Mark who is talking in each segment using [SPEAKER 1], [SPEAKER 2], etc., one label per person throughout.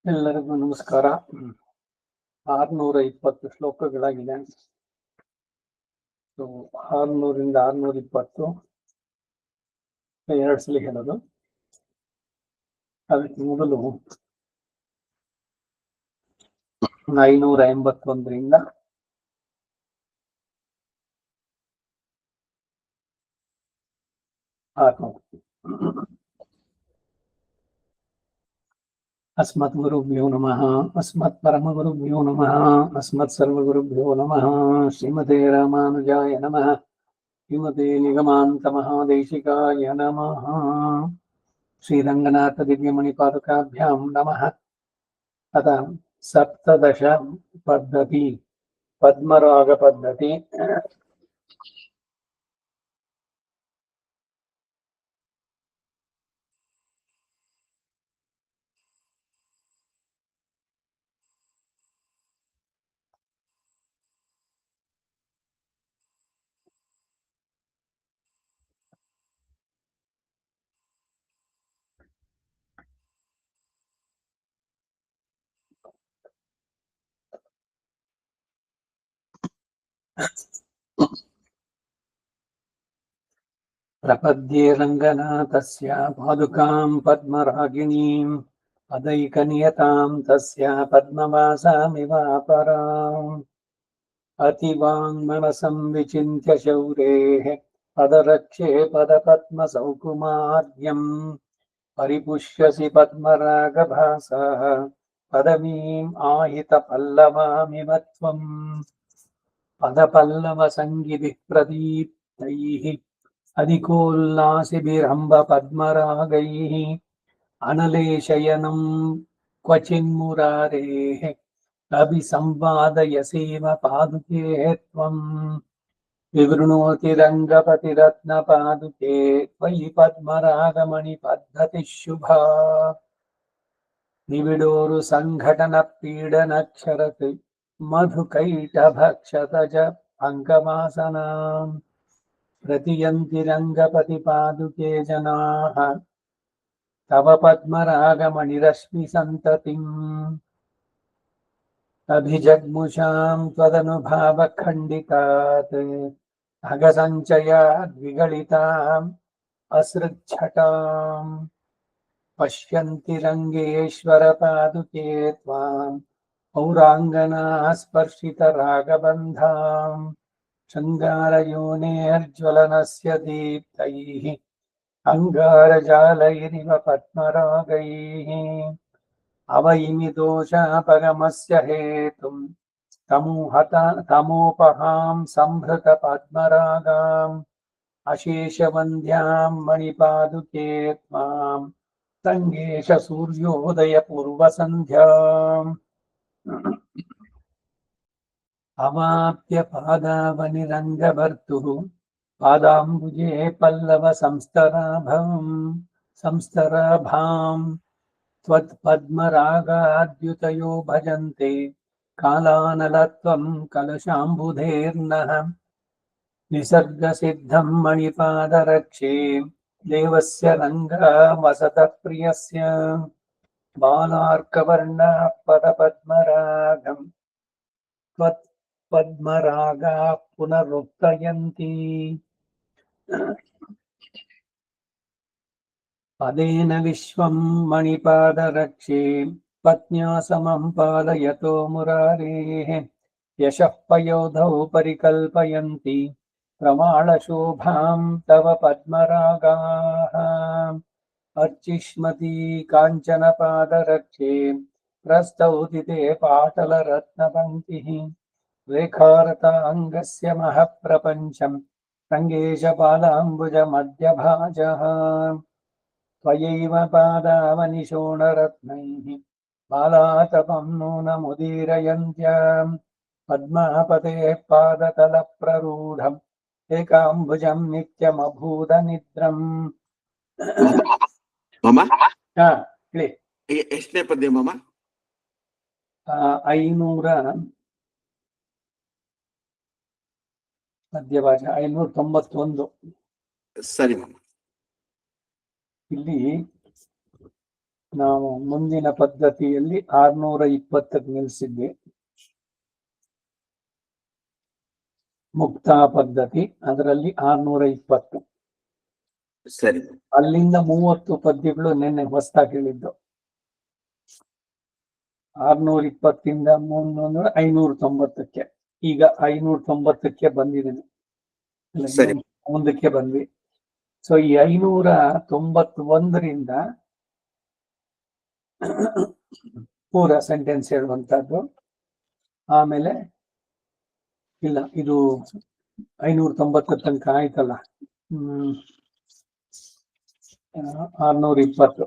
[SPEAKER 1] ಎಲ್ಲರಿಗೂ ನಮಸ್ಕಾರ. 620 ಶ್ಲೋಕಗಳಾಗಿದೆ. 600ರಿಂದ 620 ಎರಡು ಸಲ ಹೇಳೋದು. ಅದಕ್ಕೆ ಮೊದಲು 581ರಿಂದ 600. अस्मत् गुरुभ्यो नमः. अस्मत् परमगुरुभ्यो नमः. अस्मत् सर्वगुरुभ्यो नमः. श्रीमते रामानुजाय नमः. श्रीमते निगमान्त महादेशिकाय नमः. श्रीरङ्गनाथ दिव्यमणिपादुकाभ्यां नमः. अथ 17 पद्धति पद्मराग पद्धति. प्रपद्ये रङ्गनाथस्य पादुकां पद्मरागिणीं पदैकनियतां तस्य पद्मवासामिवापराम् अतिवाङ्मनसं विचिन्त्य शौरेः पदरक्षे पदपद्मसौकुमार्यम् परिपुष्यसि पद्मरागभासः पदवीम् आहितपल्लवामिव त्वम् पदपल्लवसङ्गिभिः प्रदीप्तैः अधिकोल्लासिभिरम्ब पद्मरागैः अनलेशयनं क्वचिन्मुरारेः अभिसंवादयसेव पादुके त्वम् विवृणोति रङ्गपतिरत्नपादुके त्वयि पद्मरागमणिपद्धतिः शुभा निबिडोरु सङ्घटनपीडनक्षरत् मधुकैटभक्षतज अङ्गवासनाम् प्रतियन्ति रङ्गपतिपादुके जनाः तव पद्मरागमणिरश्मिसन्ततिम् अभिजग्मुषां त्वदनुभावखण्डितात् अगसञ्चयाद् विगलिताम् असृच्छटाम् पश्यन्ति रङ्गेश्वरपादुके त्वाम् पौराङ्गनाः स्पर्शितरागबन्धाम् शृङ्गारयोनेर्ज्वलनस्य दीप्तैः अङ्गारजालैरिव पद्मरागैः अवैमि दोषापगमस्य हेतुम् तमोपहां संहृतपद्मरागाम् अशेषवन्द्यां मणिपादुके त्वाम् तङ्गेश सूर्योदयपूर्वसन्ध्याम् अवाप्य पादावनिरङ्गभर्तुः पादाम्बुजे पल्लव संस्तराभाम् त्वत्पद्मरागाद्युतयो भजन्ते कालानलत्वं कलशाम्बुधेर्नः निसर्गसिद्धं मणिपादरक्षे देवस्य रङ्गा वसतप्रियस्य बालार्कवर्णः पदपद्मरागम् त्वत्पद्मरागाः पुनरुक्तयन्ति पदेन विश्वं मणिपादरक्षे पत्न्या समं पालयतो मुरारेः यशः पयोधौ परिकल्पयन्ति प्रमाणशोभां तव पद्मरागाः अर्चिष्मती काञ्चनपादरक्षे प्रस्तौति ते पाटलरत्नपङ्क्तिः रेखारताङ्गस्य महःप्रपञ्चम् रङ्गेशपादाम्बुजमध्यभाजः त्वयैव पादावनिशोणरत्नैः बालातपं नूनमुदीरयन्त्याम् पद्मापतेः पादतलप्ररूढम् एकाम्बुजं नित्यमभूतनिद्रम्. ಹೇಳಿ.
[SPEAKER 2] ಎಷ್ಟನೇ ಪದ್ಯ ಮಾಮ?
[SPEAKER 1] 500 ಪದ್ಯಭಾಷ 591.
[SPEAKER 2] ಸರಿ ಮಾಮ.
[SPEAKER 1] ಇಲ್ಲಿ ನಾವು ಮುಂದಿನ ಪದ್ಧತಿಯಲ್ಲಿ 620ಕ್ಕೆ ನಿಲ್ಲಿಸಿದ್ವಿ. ಮುಕ್ತಾ ಪದ್ಧತಿ, ಅದರಲ್ಲಿ 620.
[SPEAKER 2] ಸರಿ.
[SPEAKER 1] ಅಲ್ಲಿಂದ 30 ಪದ್ಯಗಳು ನಿನ್ನೆ ಹೊಸದಾಗಿ ಹೇಳಿದ್ದು. 620 590ಕ್ಕೆ, ಈಗ 590ಕ್ಕೆ ಬಂದಿದ್ದೀನಿ.
[SPEAKER 2] ಸರಿ.
[SPEAKER 1] ಮುಂದಕ್ಕೆ ಬಂದ್ವಿ. ಸೊ ಈ 591ರಿಂದ ಪೂರ ಸೆಂಟೆನ್ಸ್ ಹೇಳುವಂತದ್ದು. ಆಮೇಲೆ ಇಲ್ಲ, ಇದು 590 ತನಕ ಆಯ್ತಲ್ಲ. 620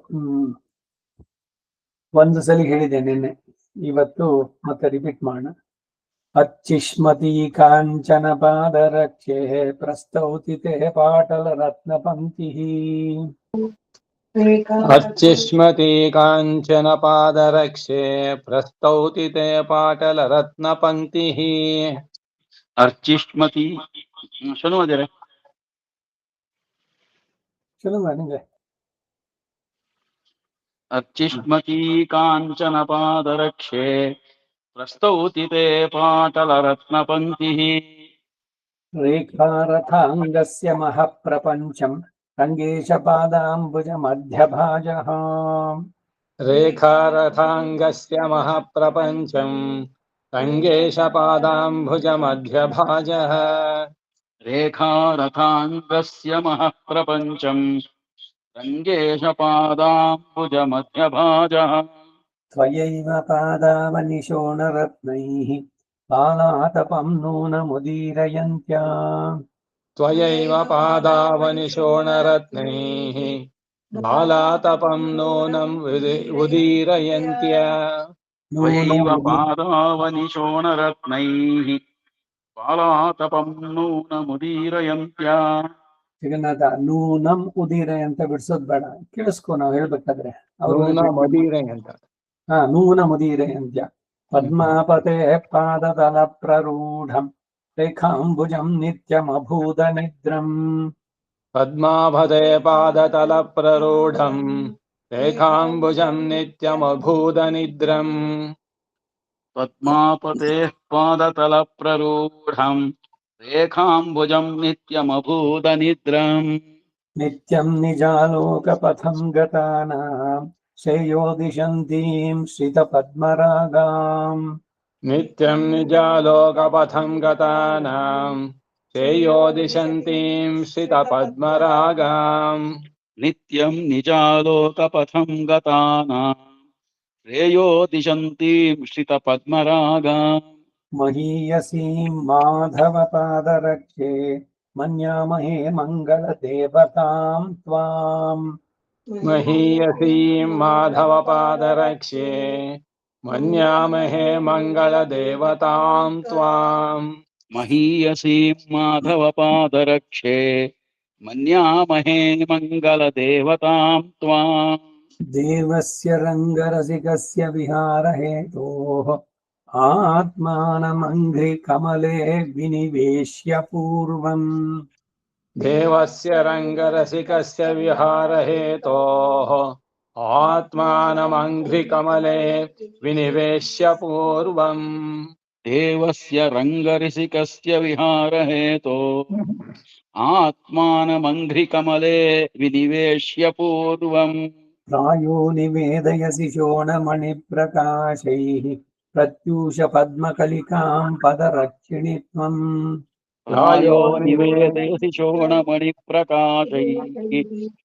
[SPEAKER 1] ಒಂದು ಸಲ ಹೇಳಿದೆ ನಿನ್ನೆ, ಇವತ್ತು ಮತ್ತೆ ರಿಪೀಟ್ ಮಾಡೋಣ. ಅಚ್ಚಿಷ್ಮತಿ ಕಾಂಚನ ಪಾದರಕ್ಷೆ ಪ್ರಸ್ತೌತಿ ತೇ ಪಾಟಲ ರತ್ನ ಪಂಕ್ತಿ.
[SPEAKER 3] ಅಚ್ಚಿಷ್ಮತಿ ಕಾಂಚನ ಪಾದರಕ್ಷೆ ಪ್ರಸ್ತೌತಿ ತೇ ಪಾಟಲ ರತ್ನ ಪಂಕ್ತಿ.
[SPEAKER 2] ಅರ್ಚಿಷ್ಮತಿ ಶುರು ಮಾಡಿದ್ರೆ
[SPEAKER 1] ಶುರು ಮಾಡಿ.
[SPEAKER 2] ಅರ್ಚಿಷ್ಮತಿ ಕಾಂಚನ ಪಾದರಕ್ಷೆ ಪ್ರಸ್ತೌತಿ ತೇ ಪಾಟಲ ರತ್ನ ಪಂಕ್ತಿ.
[SPEAKER 1] ರೇಖಾರಥಾಂಗಸ್ಯ ಮಹಾಪ್ರಪಂಚಂ ರಂಗೇಶ ಪಾದಾಂಬುಜ ಮಧ್ಯಭಾಜಃ.
[SPEAKER 3] ರೇಖಾರಥಾಂಗಸ್ಯ ಮಹಾಪ್ರಪಂಚಂ ರಂಗೇಶ ಪಾದಾಂಬುಜ ಮಧ್ಯಭಾಜಃ.
[SPEAKER 2] ರೇಖಾರಥಾಂಗಸ್ಯ ಮಹಾಪ್ರಪಂಚಂ ರಂಗೇಶ ಪಾದಾಂಬುಜ ಮಧ್ಯಭಾಜಃ.
[SPEAKER 1] ತ್ವಯೈವ ಪಾದಾವನಿಶೋಣರತ್ನೈಃ ಬಾಲಾತಪಂ ನೂನಮುದೀರಯಂತ್ಯ.
[SPEAKER 3] ತ್ವಯೈವ ಪಾದಾವನಿಶೋಣರತ್ನೈಃ ಬಾಲಾತಪಂ ನೂನಂ ಉದೀರಯಂತ್ಯ.
[SPEAKER 2] ತ್ವಯೈವ ಪಾದಾವನಿಶೋಣರತ್ನೈಃ ಬಾಲಾತಪಂ ನೂನಮುದೀರಯಂತ್ಯ.
[SPEAKER 1] ಜಗನ್ನಾಥ, ನೂನಂ ಉದೀರಯ ಅಂತ ಬಿಡ್ಸೋದ್ ಬೇಡ, ಕೇಳಿಸ್ಕೊ. ನಾವು ಹೇಳ್ಬೇಕಾದ್ರೆ
[SPEAKER 3] ಮದೀರಯಂತ.
[SPEAKER 1] ನೂನ ಮುದೀರಯಂತ್ಯ. ಪದ್ಮಾಪತೆ ಪಾದತಲ ಪ್ರರೂಢಂ ರೇಖಾಂಬುಜಂ ನಿತ್ಯಮಭೂತ ನಿದ್ರಂ.
[SPEAKER 3] ಪದ್ಮಾಪತೆ ಪಾದತಲ ಪ್ರರೂಢಂ ರೇಖಾಂಬುಜಂ ನಿತ್ಯಮಭೂತ ನಿದ್ರಂ.
[SPEAKER 2] ಪದ್ಮಾಪತೆ ಪಾದತಲ ಪ್ರರೂಢಂ ರೇಖಾಂಬುಜಂ ನಿತ್ಯಮಭೂತ ನಿದ್ರಂ.
[SPEAKER 1] ನಿತ್ಯಂ ನಿಜಾಲೋಕಪಥಂ ಗತಾನಾಂ ಶ್ರೇಯೋ ದಿಶಂತೀಂ ಶ್ರಿತ ಪದ್ಮರಾಗಾಂ.
[SPEAKER 3] ನಿತ್ಯಂ ನಿಜಾಲೋಕಪಥಂ ಗತಾನಾಂ ಶ್ರೇಯೋ ದಿಶಂತೀಂ ಶ್ರಿತ ಪದ್ಮರಾಗಾಂ.
[SPEAKER 2] ನಿತ್ಯಂ ನಿಜಾಲೋಕಪಥಂ ಗತಾನಾಂ ಶ್ರೇಯೋ ದಿಶಂತೀಂ ಶ್ರಿತ ಪದ್ಮರಾಗಾಂ.
[SPEAKER 1] ಮಹೀಯಸೀಂ ಮಾಧವ ಪಾದರಕ್ಷೆ ಮನ್ಯಾಮಹೇ ಮಂಗಳ ದೇವತಾಂ ತ್ವಾಂ.
[SPEAKER 3] ಮಹೀಯಸೀಂ ಮಾಧವ ಪಾದರಕ್ಷೆ ಮನ್ಯಾಮಹೇ ಮಂಗಳ ದೇವತಾಂ ತ್ವಾಂ.
[SPEAKER 2] ಮಹೀಯಸೀಂ ಮಾಧವ ಪಾದರಕ್ಷೆ ಮನ್ಯಾಮಹೇ ಮಂಗಲ ದೇವತಾಂ ತ್ವಾಂ.
[SPEAKER 1] ದೇವಸ್ಯ ರಂಗರಸಿಕಸ್ಯ ವಿಹಾರ ಹೇತೋಃ ಆತ್ಮಾನಮಂಘ್ರಿ ಕಮಲೆ ವಿನಿವೇಶ್ಯ ಪೂರ್ವಂ.
[SPEAKER 3] ದೇವಸ್ಯ ರಂಗರಸಿಕಸ್ಯ ವಿಹಾರ ಹೇತೋಃ ಆತ್ಮಾನಮಂಘ್ರಿ ಕಮಲೆ ವಿನಿವೇಶ್ಯ ಪೂರ್ವಂ.
[SPEAKER 2] ದೇವಸ್ಯ ರಂಗರಸಿಕಸ್ಯ ವಿಹಾರ ಹೇತೋಃ ಆತ್ಮಾನಮಂಘ್ರಿ ಕಮಲೆ ವಿನಿವೇಶ್ಯ ಪೂರ್ವಂ.
[SPEAKER 1] ಪ್ರಾಯೋ ನಿವೇದಯಸಿ ಶೋಣಮಣಿ ಪ್ರಕಾಶೈಃ ಪ್ರತ್ಯೂಷ ಪದ್ಮಕಲಿಕಾಂ ಪದರಕ್ಷಿಣಿ ತ್ವಂ.
[SPEAKER 2] ಪ್ರಾಯೋ ನಿವೇದಯಸಿ ಶೋಣಮಣಿ ಪ್ರಕಾಶೈಃ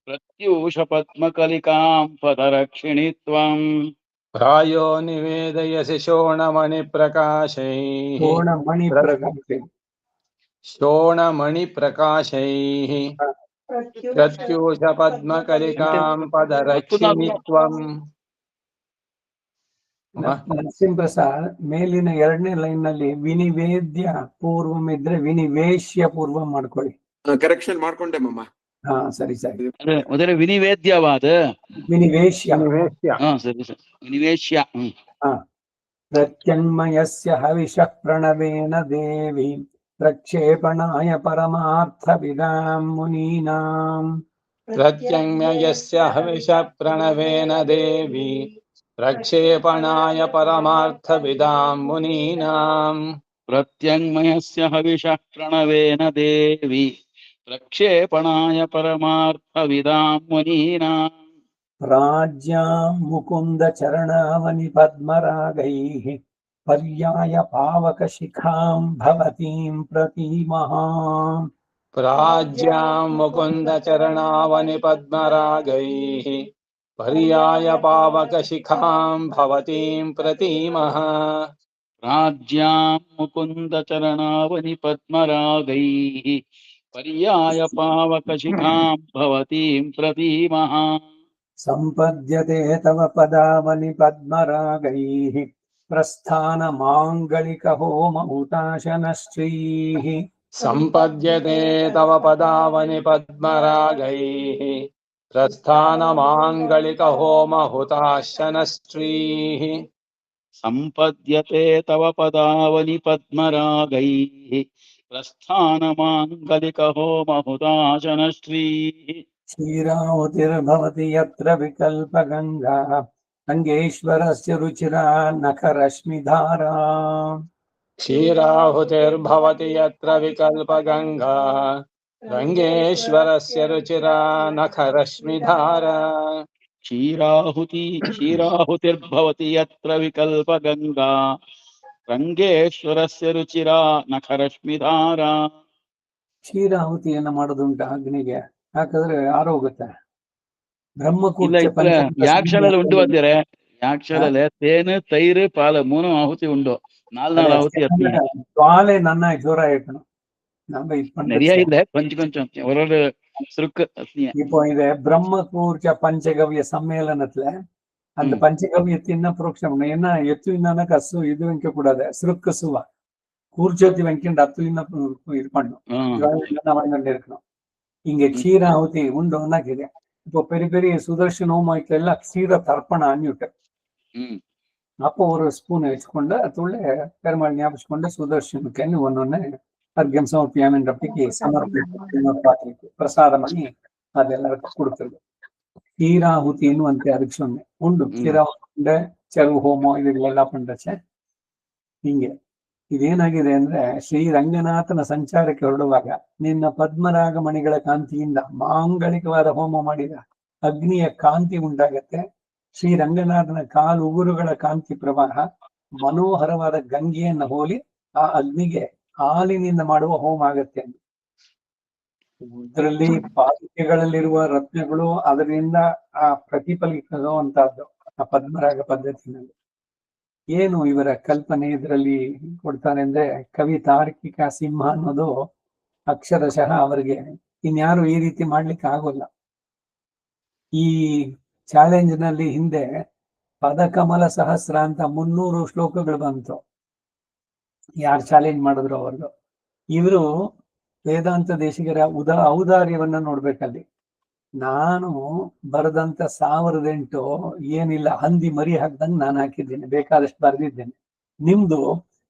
[SPEAKER 2] ಪ್ರತ್ಯೂಷ ಪದ್ಮಕಲಿಕಾಂ ಪದರಕ್ಷಿಣಿ ತ್ವಂ.
[SPEAKER 3] ಪ್ರಾಯೋ ನಿವೇದಯಸಿ ಶೋಣಮಣಿ ಪ್ರಕಾಶೈಃ ಶೋಣಮಣಿ ಪ್ರಕಾಶೈಃ ಪ್ರತ್ಯೂಷ ಪದ್ಮಕಲಿಕಾಂ ಪದರಕ್ಷಿಣಿ ತ್ವಂ.
[SPEAKER 1] ನರಸಿಂಹಪ್ರಸಾದ್, ಮೇಲಿನ 2ನೇ ಲೈನ್ ನಲ್ಲಿ ವಿನಿವೇದ್ಯ ಪೂರ್ವಂ ಇದ್ರೆ ವಿನಿವೇಶ್ಯ ಪೂರ್ವಂ ಮಾಡ್ಕೊಳ್ಳಿ.
[SPEAKER 4] ಕರೆಕ್ಷನ್ ಮಾಡ್ಕೊಂಡೆ ಮಮ್ಮ.
[SPEAKER 1] ಹಾ, ಸರಿ ಸರಿ.
[SPEAKER 2] ಮೊದಲೇ ವಿನಿವೇದ್ಯವಾದ
[SPEAKER 1] ವಿನಿವೇಶ್ಯ.
[SPEAKER 2] ಸರಿ ಸರಿ, ವಿನಿವೇಶ್ಯ.
[SPEAKER 1] ಪ್ರತ್ಯನ್ಮಯಸ್ಯ ಹವಿಷಃ ಪ್ರಣವೇನ ದೇವಿ ಪ್ರಕ್ಷೇಪಣಾಯ ಪರಮಾರ್ಥ ವಿದಾಂ ಮುನೀನಾಂ.
[SPEAKER 3] प्रत्यङ्मयस्य हविष प्रणवेन देवी प्रक्षेपणाय परमार्थविदां मुनीनाम्
[SPEAKER 2] प्रत्यङ्मयस्य हविषः प्रणवेन देवी प्रक्षेपणाय परमार्थविदां मुनीनाम्
[SPEAKER 1] राज्यां मुकुन्द चरणावनि पद्मरागैः पर्याय पावकशिखां भवतीं प्रतीमः
[SPEAKER 3] प्राज्यां मुकुन्दचरणावनि पद्मरागैः पर्याय पावकशिखां भवतीं प्रतीमः
[SPEAKER 2] राज्यां मुकुन्दचरणावनि पद्मरागैः पर्याय पावकशिखां भवतीं प्रतीमः
[SPEAKER 1] सम्पद्यते तव पदावनि पद्मरागैः प्रस्थानमाङ्गलिकहोमहुताशनश्रीः
[SPEAKER 3] सम्पद्यते तव पदावनि पद्मरागैः प्रस्थानमाङ्गलिकहोमहुताशनश्रीः
[SPEAKER 2] सम्पद्यते तव पदावनि पद्मरागैः प्रस्थानमाङ्गलिकहोमहुताशनश्रीः
[SPEAKER 1] क्षीराहुतिर्भवति यत्र विकल्पगङ्गा रङ्गेश्वरस्य रुचिरा नखरश्मिधारा
[SPEAKER 3] क्षीराहुतिर्भवति यत्र विकल्पगङ्गा रङ्गेश्वरस्य रुचिरा नखरश्मिधारा
[SPEAKER 2] क्षीराहुतिर्भवति यत्र विकल्पगङ्गा ರಂಗೇಶ್ವರಸ್ಯ ರುಚಿರ ನಖರಶ್ಮಿಧಾರ.
[SPEAKER 1] ಕ್ಷೀರಾಹುತಿಯನ್ನ ಮಾಡೋದುಂಟ ಅಗ್ನಿಗೆ ಹಾಕಿದ್ರೆ ಆರೋಗುತ್ತೆ.
[SPEAKER 2] ಇಲ್ಲ
[SPEAKER 1] ಬ್ರಹ್ಮಕೂರ್ಚ
[SPEAKER 2] ಯಾಕ್ಷಲಲ್ಲಿ ಉಂಡು ಬಂದಿರೆ ಯಾಕ್ಷಲಲ್ಲಿ ತೇನು ತೈರು ಪಾಲು ಮೂನು ಆಹುತಿ ಉಂಡು ನಾಲ್ ಆಹುತಿ
[SPEAKER 1] பாலே நன்னா ஜோரா இருக்கணும். நம்ம இது
[SPEAKER 2] நிறைய இல்ல கொஞ்சம் கொஞ்சம் ஒரு சுருக்கு.
[SPEAKER 1] இப்போ இது பிரம்மகூர்ச்ச பஞ்சகவ்ய சம்மேளனத்துல அந்த பஞ்சகவ்யத்தின் புரோக்ஷம் என்ன எத்து என்னன்னா கசு இது வைக்க கூடாது. சுருக்கு சுவா கூர்ச்சத்தி வைக்கின்ற அத்து இது பண்ணும் இருக்கணும். இங்க க்ஷீராಹುತಿ உண்டோன்னா ಇದೆ. இப்போ பெரிய பெரிய சுதர்ஷன ஹோமத்துல எல்லாம் க்ஷீர தர்ப்பண அன்னிட்டு அப்போ ஒரு ஸ்பூன் வச்சுக்கொண்டு அதுள்ள பெருமாள் ஞாபகம் சுதர்ஷனுக்கு ஒன்னொன்னு அர்க்கம் சமர்ப்பியாமன்றப்படிக்கு சமர்ப்பிக்கு பிரசாதம் பண்ணி அது எல்லாருக்கும் கொடுத்துருது. ಕ್ಷೀರಾಹುತಿ ಎನ್ನುವಂತೆ ಅದಕ್ಕೆ ಸೊನ್ನೆ ಉಂಡು. ಕ್ಷೀರಾಹುತಿ ಚೆಲುವು ಹೋಮ ಇದೆಲ್ಲ ಪಂಡಚೆ ಹಿಂಗೆ. ಇದೇನಾಗಿದೆ ಅಂದ್ರೆ ಶ್ರೀರಂಗನಾಥನ ಸಂಚಾರಕ್ಕೆ ಹೊರಡುವಾಗ ನಿನ್ನ ಪದ್ಮರಾಗ ಮಣಿಗಳ ಕಾಂತಿಯಿಂದ ಮಾಂಗಳಿಕವಾದ ಹೋಮ ಮಾಡಿದ ಅಗ್ನಿಯ ಕಾಂತಿ ಉಂಟಾಗತ್ತೆ. ಶ್ರೀರಂಗನಾಥನ ಕಾಲು ಉಗುರುಗಳ ಕಾಂತಿ ಪ್ರವಾಹ ಮನೋಹರವಾದ ಗಂಗೆಯನ್ನ ಹೋಲಿ ಆ ಅಗ್ನಿಗೆ ಹಾಲಿನಿಂದ ಮಾಡುವ ಹೋಮ ಆಗತ್ತೆ. ಇದರಲ್ಲಿ ಪಾದುಕೆಗಳಲ್ಲಿರುವ ರತ್ನಗಳು ಅದರಿಂದ ಆ ಪ್ರತಿಫಲಿಸುವಂತಹದ್ದು ಆ ಪದ್ಮರಾಗ ಪದ್ಧತಿನಲ್ಲಿ. ಏನು ಇವರ ಕಲ್ಪನೆ ಇದರಲ್ಲಿ ಕೊಡ್ತಾರೆ ಅಂದ್ರೆ ಕವಿ ತಾರ್ಕಿಕ ಸಿಂಹ ಅನ್ನೋದು ಅಕ್ಷರಶಃ ಅವರಿಗೆ ಇನ್ಯಾರು ಈ ರೀತಿ ಮಾಡ್ಲಿಕ್ಕೆ ಆಗೋಲ್ಲ. ಈ ಚಾಲೆಂಜ್ ನಲ್ಲಿ ಹಿಂದೆ ಪದಕಮಲ ಸಹಸ್ರ ಅಂತ 300 ಶ್ಲೋಕಗಳು ಬಂತು. ಯಾರು ಚಾಲೆಂಜ್ ಮಾಡಿದ್ರು ಅವ್ರದ್ದು. ಇವರು ವೇದಾಂತ ದೇಶಿಗರ ಔದಾರ್ಯವನ್ನ ನೋಡ್ಬೇಕಲ್ಲಿ. ನಾನು ಬರೆದಂತ 1008 ಏನಿಲ್ಲ ಹಂದಿ ಮರಿ ಹಾಕ್ದಂಗ್ ನಾನು ಹಾಕಿದ್ದೇನೆ, ಬೇಕಾದಷ್ಟು ಬರೆದಿದ್ದೇನೆ. ನಿಮ್ದು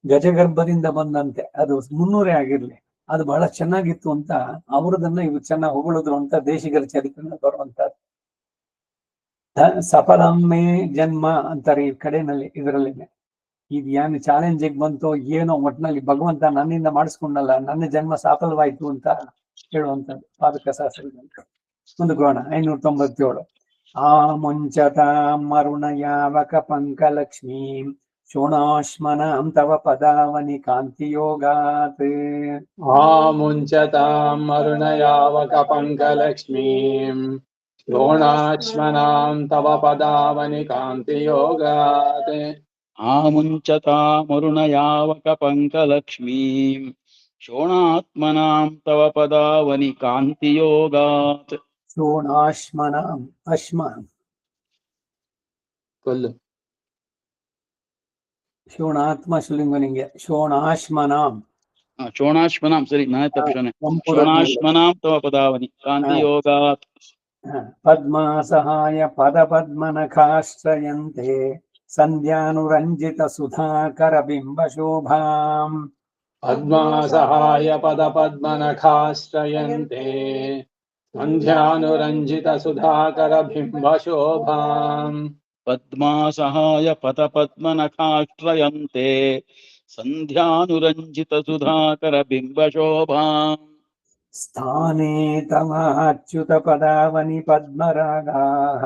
[SPEAKER 1] ಗಜಗರ್ಭದಿಂದ ಬಂದಂತೆ ಅದು 300 ಆಗಿರ್ಲಿ, ಅದು ಬಹಳ ಚೆನ್ನಾಗಿತ್ತು ಅಂತ ಅವ್ರದನ್ನ ಇವು ಚೆನ್ನಾಗಿ ಹೊಗಳಿದ್ರು ಅಂತ ದೇಶಿಗರ ಚರಿತ್ರೆ ಬರುವಂತದ್ದು. ಸಫಲಮ್ಮೆ ಜನ್ಮ ಅಂತಾರೆ ಈ ಕಡೆನಲ್ಲಿ. ಇದರಲ್ಲಿನೆ ಇದು ಏನು ಚಾಲೆಂಜಿಗೆ ಬಂತೋ ಏನೋ ಒಟ್ಟಿನಲ್ಲಿ ಭಗವಂತ ನನ್ನಿಂದ ಮಾಡಿಸ್ಕೊಂಡಲ್ಲ, ನನ್ನ ಜನ್ಮ ಸಫಲವಾಯ್ತು ಅಂತ ಹೇಳುವಂಥದ್ದು ಪಾದಕ ಶಾಸ್ತ್ರದಂತ. ಮುಂದಕ್ಕೆ 597. ಆ ಮುಂಚತ ಮರುಣ ಯಾವಕ ಪಂಕಲಕ್ಷ್ಮೀ ಶೋಣಾಶ್ಮನಾಂ ತವ ಪದಾವನಿ ಕಾಂತಿಯೋಗಾತ್.
[SPEAKER 3] ಆ ಮುಂಚತಾಂ ಅರುಣ ಯಾವಕ ಪಂಕಲಕ್ಷ್ಮೀಂ ಶೋಣಾಶ್ಮನಾಂ ತವ ಪದಾವನಿ ಕಾಂತಿಯೋಗಾತ್.
[SPEAKER 2] ಆ ಮುಂಚತಾಮರುಣ ಯಾವಕ ಪಂಕಲಕ್ಷ್ಮೀಂ ಶೋಣಾತ್ಮನಾಂ ತವ ಪದಾವನಿ ಕಾಂತಿಯೋಗಾತ್.
[SPEAKER 1] ಶೋಣಾಶ್ಮನಾಂ ಅಶ್ಮ
[SPEAKER 3] ಕೊಲ್ಲು
[SPEAKER 1] ಶೋಣಾತ್ಮ ಶಿಲಿಂಗನಿಗೆ ಶೋಣಾಶ್ಮನಾಂ
[SPEAKER 2] ಶೋಣಾಶ್ಮನಾಂ ಸರಿ ನಾನೇ ತಪ್ಪಿಸೋನೆ. ಶೋಣಾಶ್ಮನಾಂ ತವ ಪದಾವನಿ ಕಾಂತಿಯೋಗಾತ್.
[SPEAKER 1] ಪದ್ಮ ಸಹಾಯ ಪದ ಪದ್ಮನಖಾಶ್ರಯಂತೆ ಸಂಧ್ಯಾನುರಂಜಿತ ಸುಧಾಕರ ಬಿಂಬ ಶೋಭಾಂ.
[SPEAKER 3] ಪದ್ಮ ಸಹಾಯ ಪದ ಪದ್ಮನಖಾಶ್ರಯಂತೆ सन्ध्यानुरञ्जितसुधाकरबिम्बशोभाम्
[SPEAKER 2] पद्मासहाय पदपद्मनखाश्रयन्ते सन्ध्यानुरञ्जितसुधाकरबिम्बशोभाम्
[SPEAKER 1] स्थाने तवाच्युत पदावनि पद्मरागाः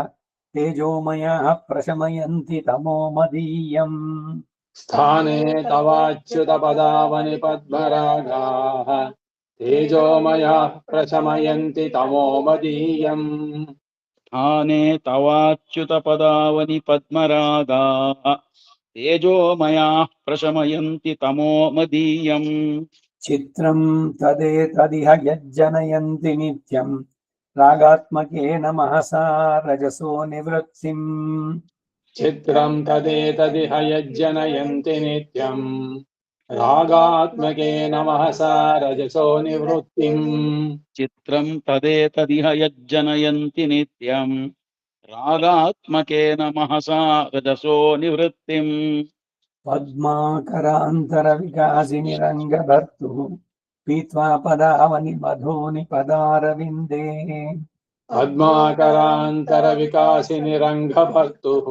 [SPEAKER 1] तेजोमयः प्रशमयन्ति तमो मदीयम्।
[SPEAKER 3] स्थाने तवाच्युतपदावनि पद्मरागाः तेजोमयः प्रशमयन्ति तमो मदीयम्
[SPEAKER 2] स्थाने तवाच्युतपदावनि पद्मरागाः तेजोमयाः प्रशमयन्ति तमो मदीयम्
[SPEAKER 1] चित्रं तदेतदिह यज्जनयन्ति नित्यं रागात्मकेन महसा रजसो निवृत्तिम्।
[SPEAKER 3] चित्रं तदेतदिह यज्जनयन्ति नित्यम् रागात्मकेन महसा रजसो निवृत्तिम्
[SPEAKER 2] चित्रं तदेतदिह यज्जनयन्ति नित्यम् रागात्मकेन महसा रजसो निवृत्तिम्
[SPEAKER 1] पद्माकरान्तरविकासिनि रङ्गभर्तुः पीत्वा पदावनि मधूनि पदारविन्दे।
[SPEAKER 3] पद्माकरान्तरविकासिनि रङ्गभर्तुः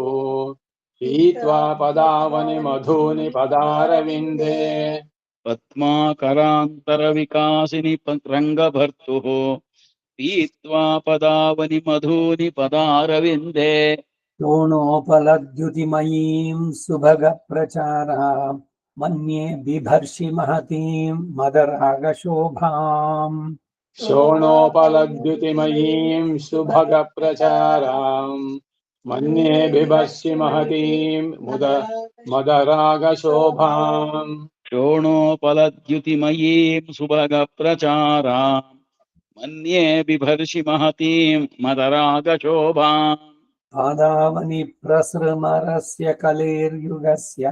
[SPEAKER 3] पीत्वा पदावनि मधूनि पदारविन्दे
[SPEAKER 2] पद्माकरान्तरविकासिनि रङ्गभर्तुः पीत्वा पदावनि मधूनि पदारविन्दे
[SPEAKER 1] शोणोपलद्युतिमयीं सुभगप्रचारां मन्ये बिभर्षि महतीं मदरागशोभाम्।
[SPEAKER 3] शोणोपलद्युतिमयीं सुभगप्रचारां मन्ये बिभर्षि महतीं मदरागशोभाम्
[SPEAKER 2] शोणोपलद्युतिमयीं सुभगप्रचारां मन्ये बिभर्षि महतीं मदरागशोभाम्
[SPEAKER 1] पादावनि प्रसृमरस्य कलेर्युगस्य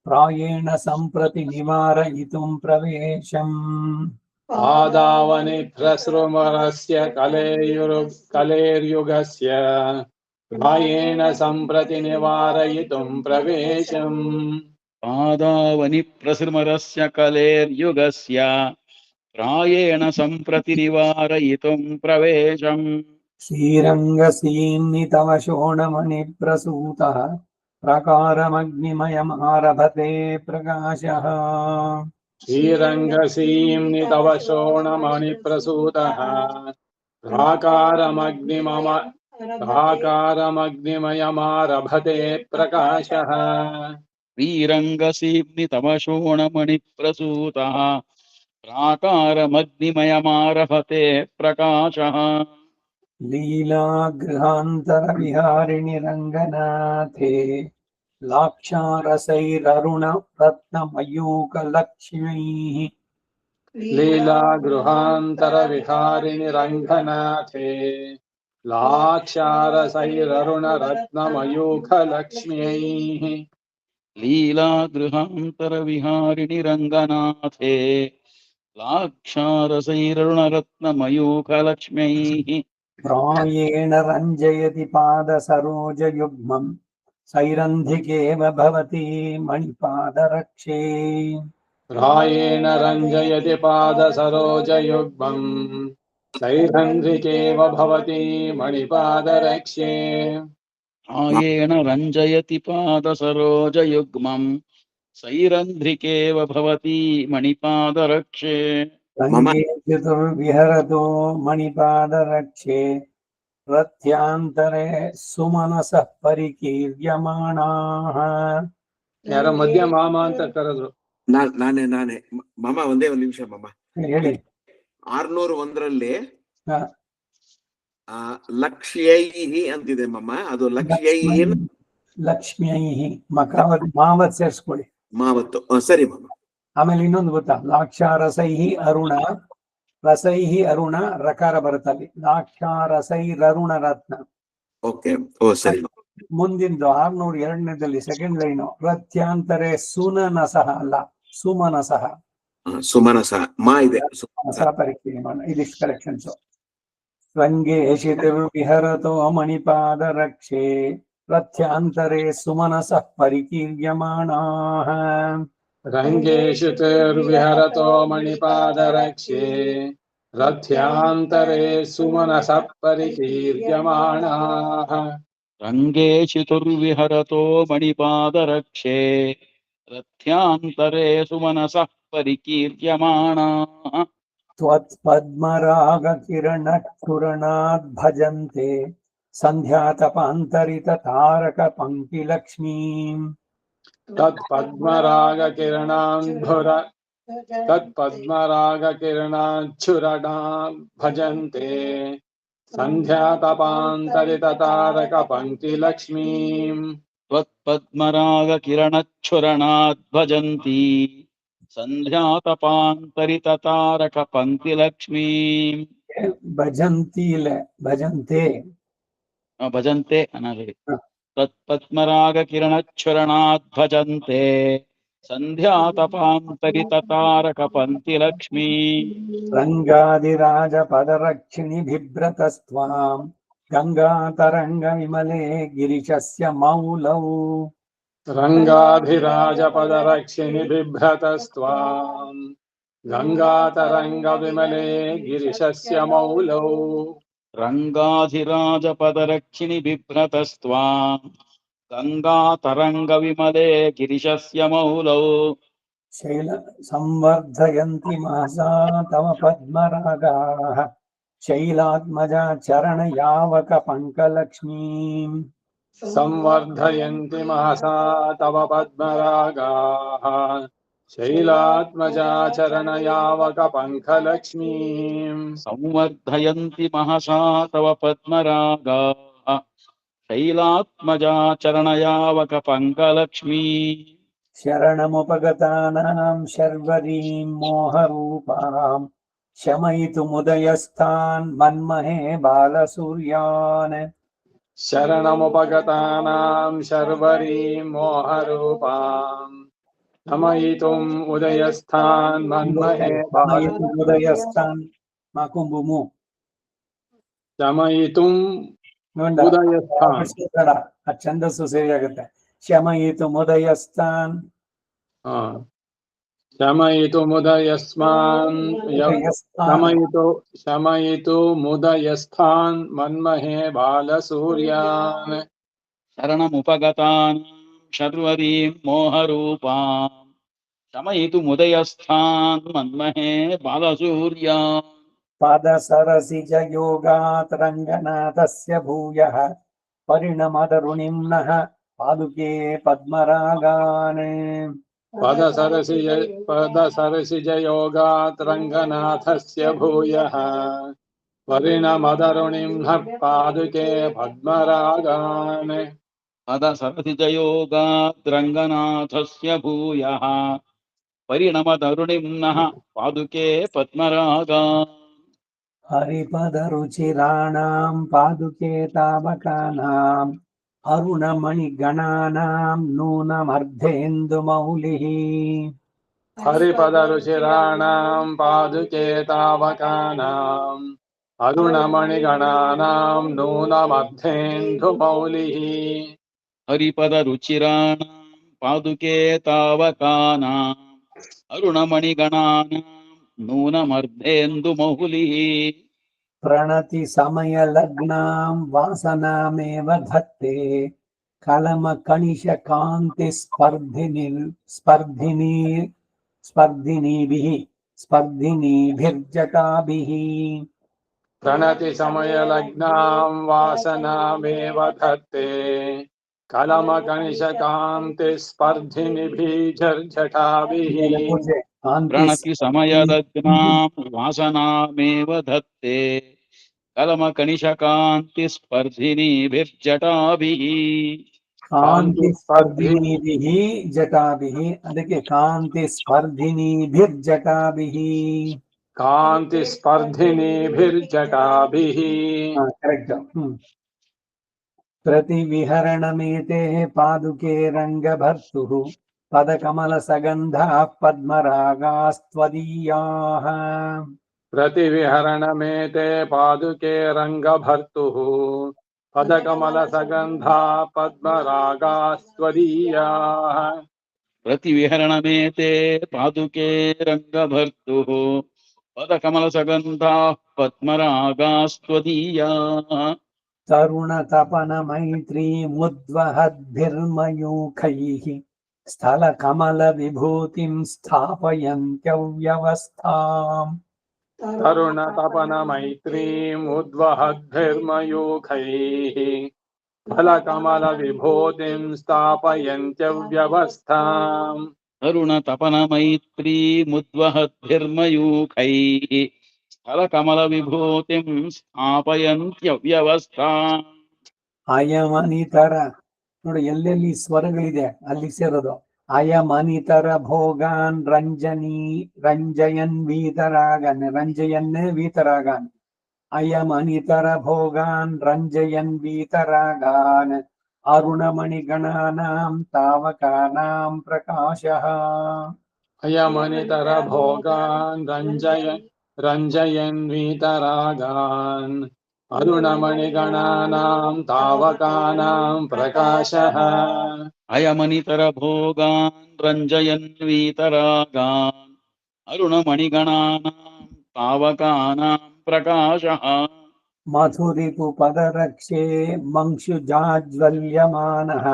[SPEAKER 1] प्रायेण सम्प्रति निवारयितुं प्रवेशम्।
[SPEAKER 3] पादावनि प्रसृमरस्य कलेर्युगस्य प्रायेण सम्प्रति निवारयितुं प्रवेशम्
[SPEAKER 2] पादावनि प्रसृमरस्य कलेर्युगस्य प्रायेण सम्प्रति निवारयितुं प्रवेशम्
[SPEAKER 1] श्रीरङ्गसीम्नि तव शोणमणिप्रसूतः प्रकारमग्निमयमारभते प्रकाशः।
[SPEAKER 3] श्रीरङ्गसीम्नि तव शोणमणिप्रसूतः प्राकारमग्निमयमारभते प्रकाशः
[SPEAKER 2] श्रीरङ्गसीम्नि तव शोणमणिप्रसूतः प्राकारमग्निमयमारभते प्रकाशः
[SPEAKER 1] लीलागृहान्तरविहारिणि रङ्गनाथे लाक्षारसैररुणरत्नमयूकलक्ष्मीः।
[SPEAKER 3] लीलागृहान्तरविहारिणि रङ्गनाथे लाक्षारसैररुणरत्नमयूखलक्ष्म्यैः
[SPEAKER 2] लीलागृहान्तरविहारिणि रङ्गनाथे लाक्षारसैररुणरत्नमयूखलक्ष्म्यैः
[SPEAKER 1] प्रायेण रञ्जयति पादसरोजयुग्मम् सैरन्धिकेव भवति मणिपादरक्षे।
[SPEAKER 3] प्रायेण रञ्जयति पादसरोजयुग्मम् सैरन्ध्रिकेव भवति मणिपादरक्ष्ये
[SPEAKER 2] प्रायेण रञ्जयति पादसरोजयुग्मम् सैरन्ध्रिकेव भवति मणिपादरक्षे
[SPEAKER 1] रङ्गे चतुर्विहरतो मणिपादरक्षे रथ्यान्तरे सुमनसः परिकीर्यमाणाः।
[SPEAKER 3] ಯಾರ ಮಧ್ಯ ಮಾಮ ಅಂತ ಕರೆದ್ರು
[SPEAKER 4] ನಾನೇ ಮಮ್ಮ ಒಂದೇ ಒಂದು ನಿಮಿಷ ಮಮ್ಮ
[SPEAKER 1] ಹೇಳಿ.
[SPEAKER 4] 601ರಲ್ಲಿ
[SPEAKER 1] ಹ.
[SPEAKER 4] ಲಕ್ಷ್ಯೈಹಿ ಅಂತಿದೆ ಮಮ್ಮ, ಅದು ಲಕ್ಷ್ಯೈಹಿ
[SPEAKER 1] ಲಕ್ಷ್ಮ್ಯೈಃ ಮಾವತ್ ಸೇರಿಸ್ಕೊಳ್ಳಿ.
[SPEAKER 4] ಮಾವತ್ತು ಸರಿ ಮಮ್ಮ.
[SPEAKER 1] ಆಮೇಲೆ ಇನ್ನೊಂದು ಗೊತ್ತಾ, ಲಾಕ್ಷಾರಸೈಃ ಅರುಣ ರಸೈಃ ಅರುಣ ರಕಾರ ಬರುತ್ತಲ್ಲಿ ಲಾಕ್ಷಾರಸೈರರುಣ ರತ್ನ.
[SPEAKER 4] ಓಕೆ, ಓ ಸರಿ.
[SPEAKER 1] ಮುಂದಿಂದು 602ನೇದಲ್ಲಿ ಸೆಕೆಂಡ್ ಲೈನು ರಥ್ಯಾಂತರೆ ಸುನನಸಃ ಅಲ್ಲ ಸುಮನಸಃ.
[SPEAKER 4] ಸುಮನಸ ಮಾ ಇದೆ.
[SPEAKER 1] ಪರಿಕೀರ್ಯಮಾಣ. ಇದಿಷ್ಟು ಕರೆಕ್ಷನ್ಸ್. ರಂಗೇ ಶಿತಿರ್ವಿಹರತೋ ಮಣಿಪಾದರಕ್ಷೆ ರಥ್ಯಾಂತರೆ ಸುಮನಸಃ ಪರಿಕೀರ್ಯಮಾಣಾಃ.
[SPEAKER 3] ರಂಗೇಶು ವಿಹರತೋ ಮಣಿಪಾದರಕ್ಷೆ रथ्यान्तरे सुमनसः परिकीर्यमाणाः
[SPEAKER 2] रङ्गे चितुर्विहरतो मणिपादरक्षे रथ्यान्तरे सुमनसः परिकीर्यमाणाः
[SPEAKER 1] त्वत्पद्मरागकिरणचूरणाद् भजन्ते सन्ध्यातपान्तरिततारकपङ्क्तिलक्ष्मीम्
[SPEAKER 3] तत्पद्मरागकिरणाच्छुरणां भजन्ते सन्ध्यातपान्तरिततारकपङ्क्तिलक्ष्मीम्
[SPEAKER 2] त्वत्पद्मरागकिरणच्छुरणाद् भजन्ती सन्ध्यातपान्तरिततारकपङ्क्तिलक्ष्मीम्
[SPEAKER 1] भजन्ते
[SPEAKER 2] भजन्ते अनादि तत्पद्मरागकिरणच्छुरणाद् भजन्ते सन्ध्यातपान्तरिततारकपङ्क्तिलक्ष्मी
[SPEAKER 1] रङ्गादिराजपदरक्षिणि बिभ्रतस्त्वाम् गङ्गातरङ्गविमले गिरिशस्य मौलौ
[SPEAKER 3] रङ्गाधिराजपदरक्षिणि बिभ्रतस्त्वाम् गङ्गातरङ्गविमले गिरिशस्य मौलौ
[SPEAKER 2] रङ्गाधिराजपदरक्षिणि बिभ्रतस्त्वाम् गङ्गातरङ्गविमले गिरिशस्य मौलौ
[SPEAKER 1] शैल संवर्धयन्ति महसा तव पद्मरागाः शैलात्मजा चरणयावकपङ्कलक्ष्मीम्
[SPEAKER 3] संवर्धयन्ति महसा तव पद्मरागाः शैलात्मजा चरणयावकपङ्कलक्ष्मीम्
[SPEAKER 2] संवर्धयन्ति महसा तव पद्मरागाः शैलात्मजा चरणयावकपङ्कलक्ष्मी
[SPEAKER 1] शरणमुपगतानां शर्वरीं मोहरूपां शमयितुमुदयस्तान् मन्महे बालसूर्यान्
[SPEAKER 3] शरणमुपगतानां शर्वरीं मोहरूपाम् शमयितुम् उदयस्थान् मन्महे
[SPEAKER 1] शमयितुमुदयस्तान् माकुम्बुमु
[SPEAKER 3] शमयितुम् उदयस्थान्
[SPEAKER 1] ಛಂದಸ್ಸು ಸರಿಯಾಗುತ್ತೆ ಶಮಯಿತುಮುದಯಸ್ತಾನ್
[SPEAKER 3] शमयितुमुदयस्मान् शमयितुमुदयस्थान् मन्महे बालसूर्यान्
[SPEAKER 2] शरणमुपगतानां शर्वरीं मोहरूपाम् शमयितुमुदयस्थान् मन्महे बालसूर्यान्
[SPEAKER 1] पदसरसिजयोगात् रङ्गनाथस्य भूयः परिणमदरुणिं नः पादुके पद्मरागान्
[SPEAKER 3] पदसरसिजयोगात् रङ्गनाथस्य भूयः परिणमदरुणिं नः पादुके पद्मरागान्
[SPEAKER 2] पदसरसिजयोगात् रङ्गनाथस्य भूयः परिणमदरुणिं नः पादुके पद्मरागान्
[SPEAKER 1] हरिपदरुचिराणां पादुके तावकानाम् अरुणमणिगणानां नूनमर्धेन्दुमौलिः
[SPEAKER 3] हरिपदरुचिराणां पादुके तावकानाम् अरुणमणिगणानां नूनमर्धेन्दुमौलिः
[SPEAKER 2] हरिपदरुचिराणां पादुके तावकानाम् अरुणमणिगणानां नूनमर्धेन्दुमौलिः
[SPEAKER 1] प्रणतिसमयलग्नां वासनामेव धत्ते स्पर्धिनीभिर्जटाभिः
[SPEAKER 3] प्रणतिसमयलग्नां वासनामेव धत्ते कलमकनिशकान्तिस्पर्धिनिभिर्जटाभिः
[SPEAKER 2] प्रणतिसमयलग्नां वासनामेव धत्ते कलमकनिशकान्तिस्पर्धिनीभिर्जटाभिः
[SPEAKER 1] कान्तिस्पर्धिनीभिः जटाभिः ಅದಕ್ಕೆ कान्तिस्पर्धिनीभिर्जटाभिः
[SPEAKER 3] कान्तिस्पर्धिनिभिर्जटाभिः
[SPEAKER 1] करेक्ट प्रतिविहरणमेते पादुके रङ्गभर्तुः पदकमलसगन्धाः पद्मरागास्त्वदीयाः
[SPEAKER 3] प्रतिविहरणमेते पादुके रङ्गभर्तुः पदकमलसगन्धा पद्मरागास्त्वदीयाः
[SPEAKER 2] प्रतिविहरणमेते पादुके रङ्गभर्तुः पदकमलसगन्धाः पद्मरागास्त्वदीयाः
[SPEAKER 1] तरुणतपनमैत्रीमुद्वहद्भिर्मयूखैः स्थलकमलविभूतिं स्थापयन्त्यव्यवस्थाम्
[SPEAKER 3] तरुणतपनमैत्रीमुद्वहद्भिर्मयूखैः फलकमलविभूतिं स्थापयन्त्यव्यवस्थाम्
[SPEAKER 2] तरुणतपनमैत्रीमुद्वहद्भिर्मयूखैः स्थलकमलविभूतिं स्थापयन्त्यव्यवस्थाम्
[SPEAKER 1] ಅಯಮನಿತರ ನೋಡಿ, ಎಲ್ಲೆಲ್ಲಿ ಸ್ವರಗಳಿದೆ ಅಲ್ಲಿ ಸೇರೋದು. ಅಯಮನಿತರ ಭೋಗಾನ್ ರಂಜಯನ್ ವೀತರಾಗನ್, ರಂಜಯನ್ನೇ ವೀತರಾಗಾನ್. ಅಯಮನಿತರ ಭೋಗಾನ್ ರಂಜಯನ್ ವೀತರಾಗಾನ್ ಅರುಣಮಣಿಗಣಾನಾಂ ತಾವಕಾನಾಂ ಪ್ರಕಾಶಃ.
[SPEAKER 3] अयमनितर भोगान् रञ्जयन् वीतरागान् अरुणमणिगणानां तावकानां प्रकाशः
[SPEAKER 2] अयमनितरभोगान् रञ्जयन् वीतरागान् अरुणमणिगणानां तावकानां प्रकाशः
[SPEAKER 1] मधुरिपु पदरक्षे मंशुजाज्वल्यमानः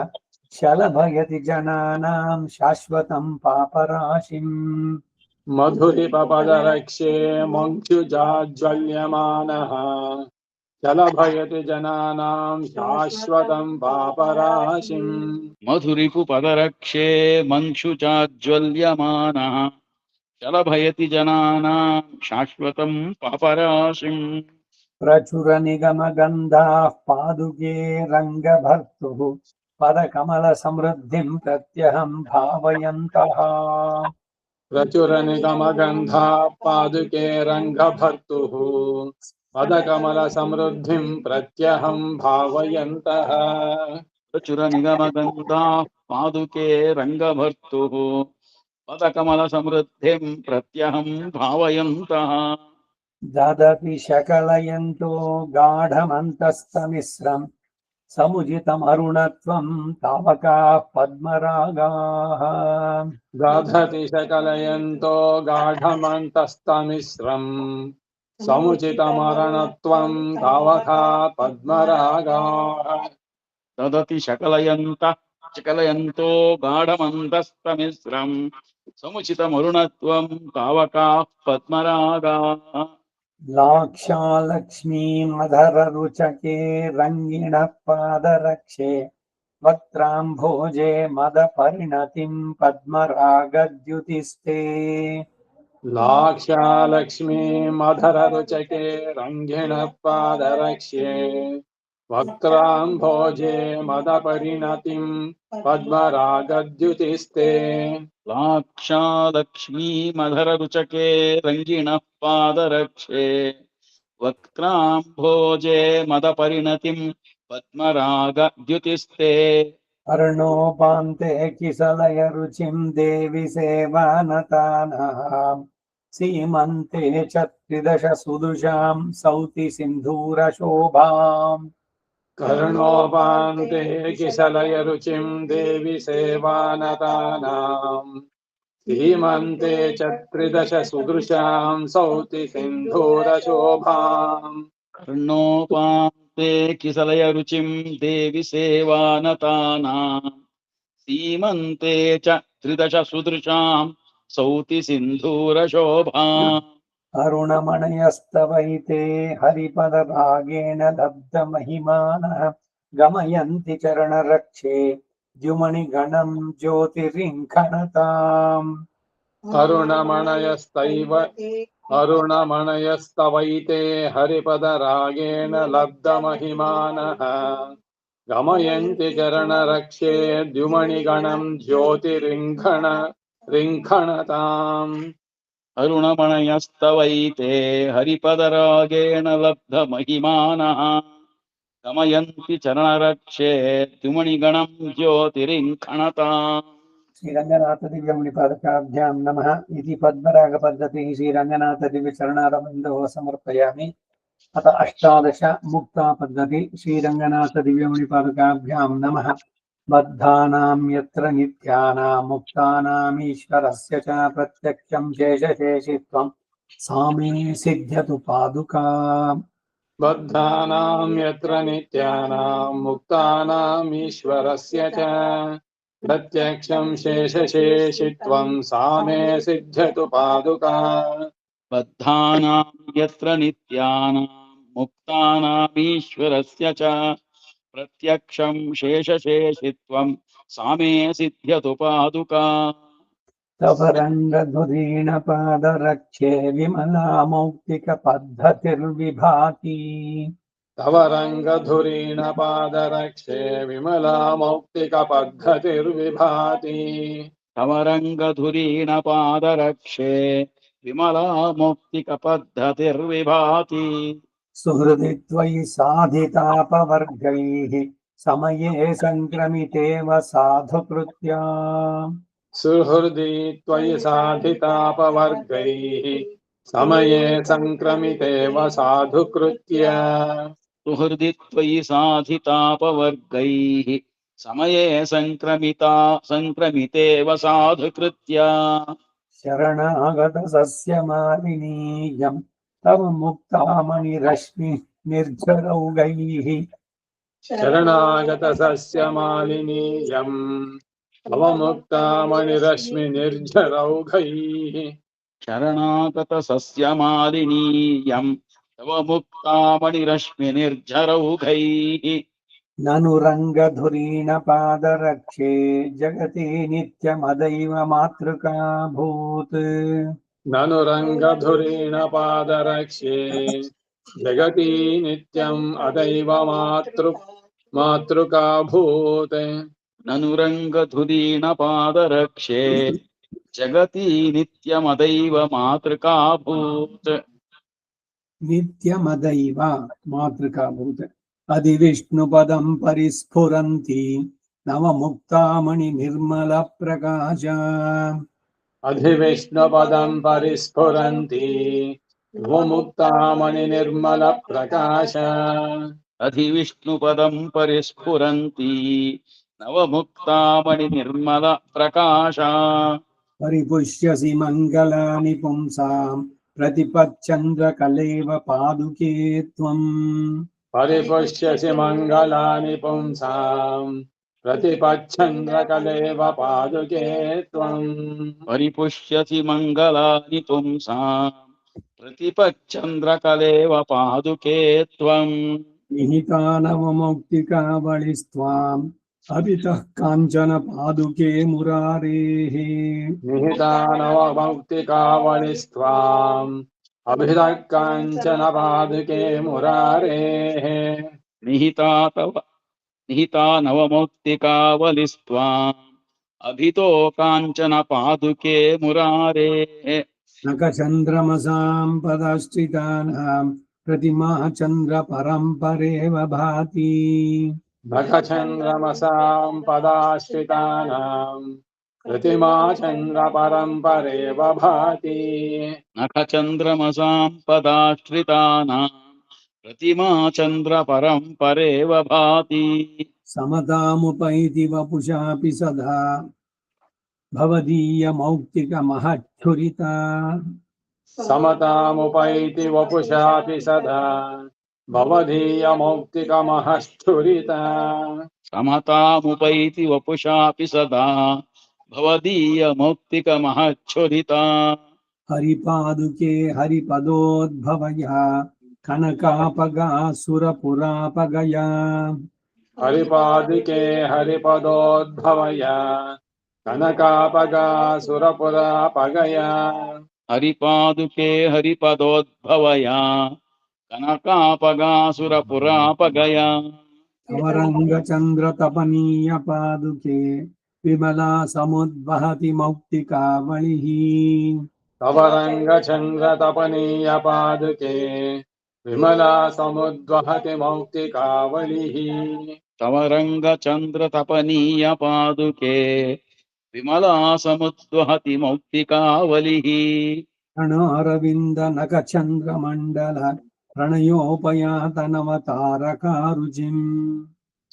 [SPEAKER 1] शलभयति जनानां शाश्वतं पापराशिम्.
[SPEAKER 3] मधुरिपपदरक्षे मङ्क्षुजाज्वल्यमानः जलभयति जनानां शाश्वतं पापराशिम्
[SPEAKER 2] मधुरिपुपदरक्षे मंशुचाज्वल्यमानः शलभयति जनानां शाश्वतं पापराशिम्
[SPEAKER 1] प्रचुर निगम गन्धाः पादुके रङ्गभर्तुः पदकमल समृद्धिं प्रत्यहं भावयन्तः.
[SPEAKER 3] प्रचुरनिगमगन्धा पादुके रङ्गभर्तुः पदकमलसमृद्धिं प्रत्यहं भावयन्तः
[SPEAKER 2] प्रचुरनिगमगन्धाः पादुके रङ्गभर्तुः पदकमलसमृद्धिं प्रत्यहं भावयन्तः
[SPEAKER 1] ददति शकलयन्तो गाढमन्तस्तमिश्रम् समुचितम् अरुणत्वं तावकाः पद्मरागाः.
[SPEAKER 3] दधति सकलयन्तो गाढमन्तस्तमिश्रम् समुचितमरणत्वं तावका पद्मरागाः
[SPEAKER 2] ददति शकलयन्तो गाढमन्तस्तमिश्रम् समुचितमरुणत्वं तावकाः पद्मरागाः
[SPEAKER 1] लाक्षालक्ष्मीमधररुचके रङ्गिणः पादरक्षे वक्त्राम्भोजे मदपरिणतिं पद्मरागद्युतिस्ते.
[SPEAKER 3] लाक्षालक्ष्मी मधररुचके रङ्गिणः पादरक्ष्ये वक्त्राम्भोजे मदपरिणतिं पद्मरागद्युतिस्ते
[SPEAKER 2] लाक्षालक्ष्मी मधररुचके रङ्गिणः पादरक्षे वक्त्राम्भोजे मदपरिणतिं पद्मरागद्युतिस्ते
[SPEAKER 1] अर्णोपान्ते किसलय रुचिं देवि सेवानतानां सीमन्ते च त्रिदश सुदृशां सौति सिन्धूरशोभाम्.
[SPEAKER 3] कर्णोपान्ते किशलय रुचिं देवि सेवानतानां सीमन्ते च त्रिदश सुदृशां सौति सिन्धूरशोभाम्
[SPEAKER 2] कर्णोपान्ते किसलयरुचिं देवि सेवानतानां सीमन्ते च त्रिदश सुदृशां सौति सिन्धूरशोभाम्
[SPEAKER 1] अरुणमणयस्तवैते हरिपदभागेन लब्धमहिमानः गमयन्ति चरणरक्षे द्युमणिगणं ज्योतिरिङ्खणताम्.
[SPEAKER 3] अरुणमणयस्तवैते हरिपदरागेण लब्धमहिमानः गमयन्ति चरणरक्षे द्युमणिगणं ज्योतिरिङ्खणताम्
[SPEAKER 2] अरुणमणयस्तवैते हरिपदरागेण लब्धमहिमानः गमयन्ति चरणरक्षे द्युमणिगणं ज्योतिरिङ्खणताम्
[SPEAKER 1] श्रीरंगनाथ दिव्यमणिपादकाभ्यां नमः इति पद्मराग पद्धतिः श्रीरंगनाथ दिव्यचरणारविन्दो समर्पयामि। अथ 18 मुक्ता पद्धति श्रीरंगनाथ दिव्यमणिपादकाभ्यां नमः। बद्धानां यत्र नित्यानां मुक्तानाम् ईश्वरस्य च प्रत्यक्षं शेषशेषित्वं सामे सिद्ध्यतु पादुका
[SPEAKER 3] बद्धानां यत्र नित्यानां मुक्तानाम् ईश्वरस्य च प्रत्यक्षं शेषशेषित्वं सामे सिद्ध्यतु पादुका
[SPEAKER 2] बद्धानां यत्र नित्यानां मुक्तानामीश्वरस्य च प्रत्यक्षं शेषशेषित्वं सामे सिद्ध्यतु पादुका
[SPEAKER 1] तव रङ्गधुरीण पादरक्षे विमला मौक्तिक पद्धतिर्विभाति
[SPEAKER 3] तव रङ्गधुरीण पादरक्षे विमला मौक्तिकपद्धतिर्विभाति
[SPEAKER 2] तव रङ्गधुरीण पादरक्षे विमला मौक्तिकपद्धतिर्विभाति
[SPEAKER 1] सुहृदि त्वयि साधितापवर्गैः समये सङ्क्रमितेव साधुकृत्या
[SPEAKER 3] सुहृदि त्वयि साधितापवर्गैः समये सङ्क्रमितेव साधुकृत्य
[SPEAKER 2] सुहृदि त्वयि साधितापवर्गैः समये सङ्क्रमितेव साधुकृत्या
[SPEAKER 1] शरणागत सस्यमालिनीयं तव मुक्तामणिरश्मि निर्झरौगैः
[SPEAKER 3] शरणागत सस्यमालिनीयम् तव मुक्तामणिरश्मि निर्झरौघैः
[SPEAKER 2] शरणागत सस्यमालिनीयं तव मुक्तामणिरश्मिनिर्झरौघैः
[SPEAKER 1] ननु रङ्गधुरीण पादरक्षे जगति नित्यमदैव मातृका भूत्
[SPEAKER 3] ननु रङ्गधुरीण पादरक्षे जगति नित्यम् अदैव मातृका भूत्
[SPEAKER 2] ननु रङ्गधुरीण पादरक्षे जगति नित्यमदैव मातृकाभूत्
[SPEAKER 1] नित्यमदैव मातृका भूत् अधिविष्णुपदं परिस्फुरन्ति नवमुक्तामणि निर्मल प्रकाश
[SPEAKER 3] अधिविष्णुपदम् परिस्फुरन्ति मुक्तामणि निर्मल प्रकाश
[SPEAKER 2] अधिविष्णुपदं परिस्फुरन्ति नवमुक्तामणिनिर्मल प्रकाश
[SPEAKER 1] परिपुष्यसि मङ्गलानि पुंसां प्रतिपच्चन्द्रकलैव पादुके त्वम्
[SPEAKER 3] परिपुष्यसि मङ्गलानि पुंसाम् प्रतिपच्छन्द्रकलेव पादुके त्वम्
[SPEAKER 2] परिपुष्यसि मङ्गलानि पुंसां प्रतिपच्चन्द्रकलेव पादुके त्वम्
[SPEAKER 1] निहितानवमौक्तिकावलिस्त्वाम् अभितः काञ्चन पादुके मुरारेः
[SPEAKER 3] निहितानवमौक्तिकावलिस्त्वाम् अभिधः काञ्चन पादुके मुरारेः
[SPEAKER 2] निहिता नवमौक्तिकावलिस्त्वाम् अभितो काञ्चन पादुके मुरारेः
[SPEAKER 1] नखचन्द्रमसां पदाश्रितानां प्रतिमा चन्द्रपरम्परेव भाति
[SPEAKER 3] नखचन्द्रमसाम् पदाश्रितानाम् प्रतिमा चन्द्रपरम्परेव भाति
[SPEAKER 2] नखचन्द्रमसां पदाश्रितानां प्रतिमा चन्द्रपरम्परेव भाति
[SPEAKER 1] समतामुपैति वपुषापि सदा भवदीयमौक्तिकमहच्छुरिता
[SPEAKER 3] समतामुपैति वपुषापि सदा भवदीयमौक्तिकमहश्चुरिता
[SPEAKER 2] समतामुपैति वपुषापि सदा भवदीयमौक्तिकमहच्छुरिता
[SPEAKER 1] हरिपादुके हरिपदोद्भवया कनकापगासुरपुरापगया
[SPEAKER 3] हरिपादिके हरिपदोद्भवया कनकापगासुरपुरापगया
[SPEAKER 2] हरिपादुके हरिपदोद्भवया कनकापगासुरपुरापगया
[SPEAKER 1] तवरङ्गचन्द्रतपनीयपादुके विमला समुद्वहति मौक्तिकावलिः
[SPEAKER 3] तव रङ्गचन्द्रतपनीयपादुके विमला समुद्वहति मौक्तिकावलिः
[SPEAKER 2] तव रङ्गचन्द्रतपनीयपादुके विमला समुद्वहति मौक्तिकावलिः
[SPEAKER 1] रणोरविन्दनखचन्द्रमण्डल प्रणयोपयातनवतारकारुचिम्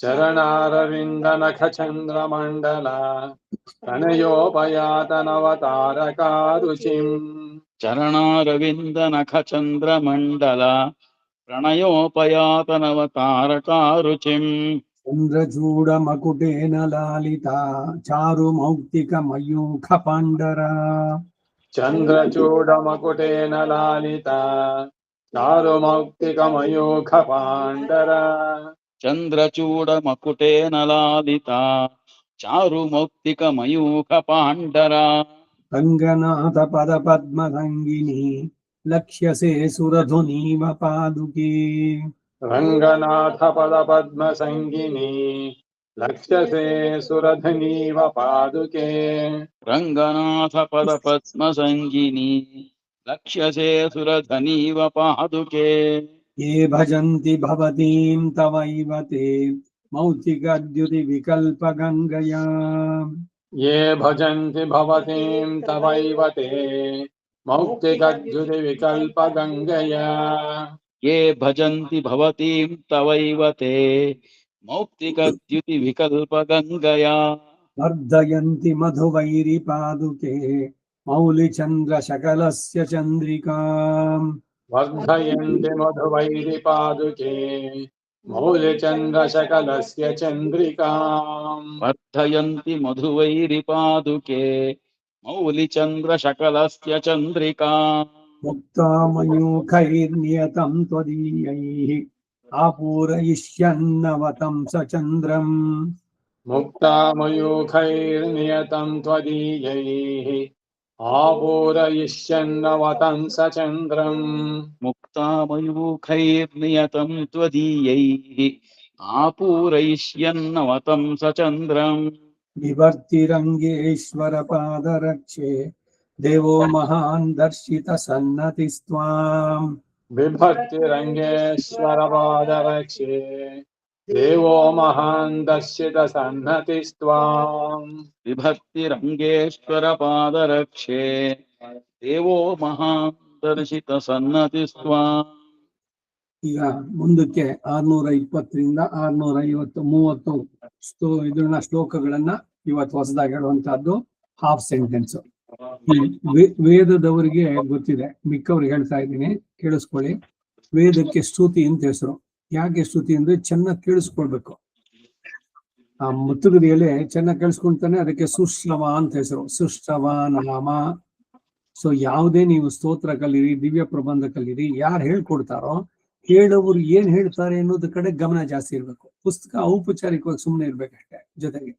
[SPEAKER 3] चरणारविन्दनखचन्द्रमण्डल प्रणयोपयातनवतारकारुचिम्
[SPEAKER 2] చరణారవింద నఖ చంద్రమండల ప్రణయోపయాతనవతారకారుచిం
[SPEAKER 1] చంద్రచూడ మకుటేన లాలిత చారు మౌక్తిక మయూఖ పాండరా
[SPEAKER 3] चन्द्रचूडमकुटेन लालिता चारुमौक्तिकमयूख पाण्डर
[SPEAKER 2] చంద్రచూడ మకుటేన లాలిత చారుమౌక్తిక మయూఖ పాండరా
[SPEAKER 1] రంగనాథ పద పద్మరంగిణి లక్ష్యసే సురధునీవ పాదుకే
[SPEAKER 3] रङ्गनाथ पदपद्मसङ्गिनी लक्ष्यसे सुरधनीव पादुके
[SPEAKER 2] రంగనాథ పద పద్మ సంగిని లక్ష్యసే సురధనీవ పాదుకే
[SPEAKER 1] ఏ భజంతి భవతీం తవైవ తే మౌక్తికద్యుతి వికల్ప గంగయా
[SPEAKER 3] ये भजन्ति भवतीं तवैव ते मौक्तिकद्युतिविकल्पगङ्गया
[SPEAKER 2] ఏ భజంతి భవతీం తవైవ తే మౌక్తికద్యుతి వికల్ప గంగయా
[SPEAKER 1] వర్ధయంతి మధువైరి పాదుకే మౌలి చంద్ర శకలస్య చంద్రికాం
[SPEAKER 3] वर्धयन्ति मधुवैरिपादुके मौलिचन्द्रशकलस्य चन्द्रिकाम्
[SPEAKER 2] వర్ధయంతి మధువైరి పాదుకే మౌలి చంద్ర శకలస్య చంద్రికా
[SPEAKER 1] ముక్తామయూఖైర్నియతం త్వదీయైః ఆపూరయిష్యన్నవతం సచంద్రం
[SPEAKER 3] मुक्तामयूखैर्नियतं त्वदीयैः आपूरयिष्यन्नवतं स चन्द्रम्
[SPEAKER 2] ముక్తామయూఖైర్నియతం త్వదీయైః ఆపూరయిష్యన్నవతం స చంద్రం
[SPEAKER 1] వివర్తిరంగేశ్వర పాదరక్షే దేవో మహాన్ దర్శిత సన్నతిస్త్వాం
[SPEAKER 3] बिभर्तिरङ्गेश्वरपादरक्षे देवो महान् दर्शितसन्नतिस्त्वाम्
[SPEAKER 2] విభక్తిరంగేశ్వర పాదరక్షే దేవో మహాన్ దర్శిత సన్నతిస్త్వా
[SPEAKER 1] ಈಗ ಮುಂದಕ್ಕೆ 620ರಿಂದ 650 ಇದನ್ನ ಶ್ಲೋಕಗಳನ್ನ ಇವತ್ತು ಹೊಸದಾಗಿ ಹೇಳುವಂತಹದ್ದು ಹಾಫ್ ಸೆಂಟೆನ್ಸ್. ವೇದದವರಿಗೆ ಗೊತ್ತಿದೆ, ಮಿಕ್ಕವ್ರಿಗೆ ಹೇಳ್ತಾ ಇದ್ದೀನಿ, ಕೇಳಿಸ್ಕೊಳ್ಳಿ. ವೇದಕ್ಕೆ ಸ್ತುತಿ ಅಂತ ಹೆಸರು. ಯಾಕೆ ಸ್ತುತಿ ಅಂದ್ರೆ ಚೆನ್ನಾಗಿ ಕೇಳಿಸ್ಕೊಳ್ಬೇಕು. ಆ ಮುತ್ತುಗದಿಯಲ್ಲಿ ಚೆನ್ನಾಗಿ ಕೇಳಿಸ್ಕೊಂತಾನೆ, ಅದಕ್ಕೆ ಸುಶ್ರವ ಅಂತ ಹೆಸರು. ಸುಶ್ರವ ನಾಮ. ಸೊ ಯಾವುದೇ ನೀವು ಸ್ತೋತ್ರ ಕಲೀರಿ, ದಿವ್ಯ ಪ್ರಬಂಧ ಕಲೀರಿ, ಯಾರು ಹೇಳ್ಕೊಡ್ತಾರೋ ಹೇಳೋರು ಏನ್ ಹೇಳ್ತಾರೆ ಅನ್ನೋದ್ರ ಕಡೆ ಗಮನ ಜಾಸ್ತಿ ಇರ್ಬೇಕು. ಪುಸ್ತಕ ಔಪಚಾರಿಕವಾಗಿ ಸುಮ್ಮನೆ ಇರ್ಬೇಕಷ್ಟೇ. ಜೊತೆಗೆ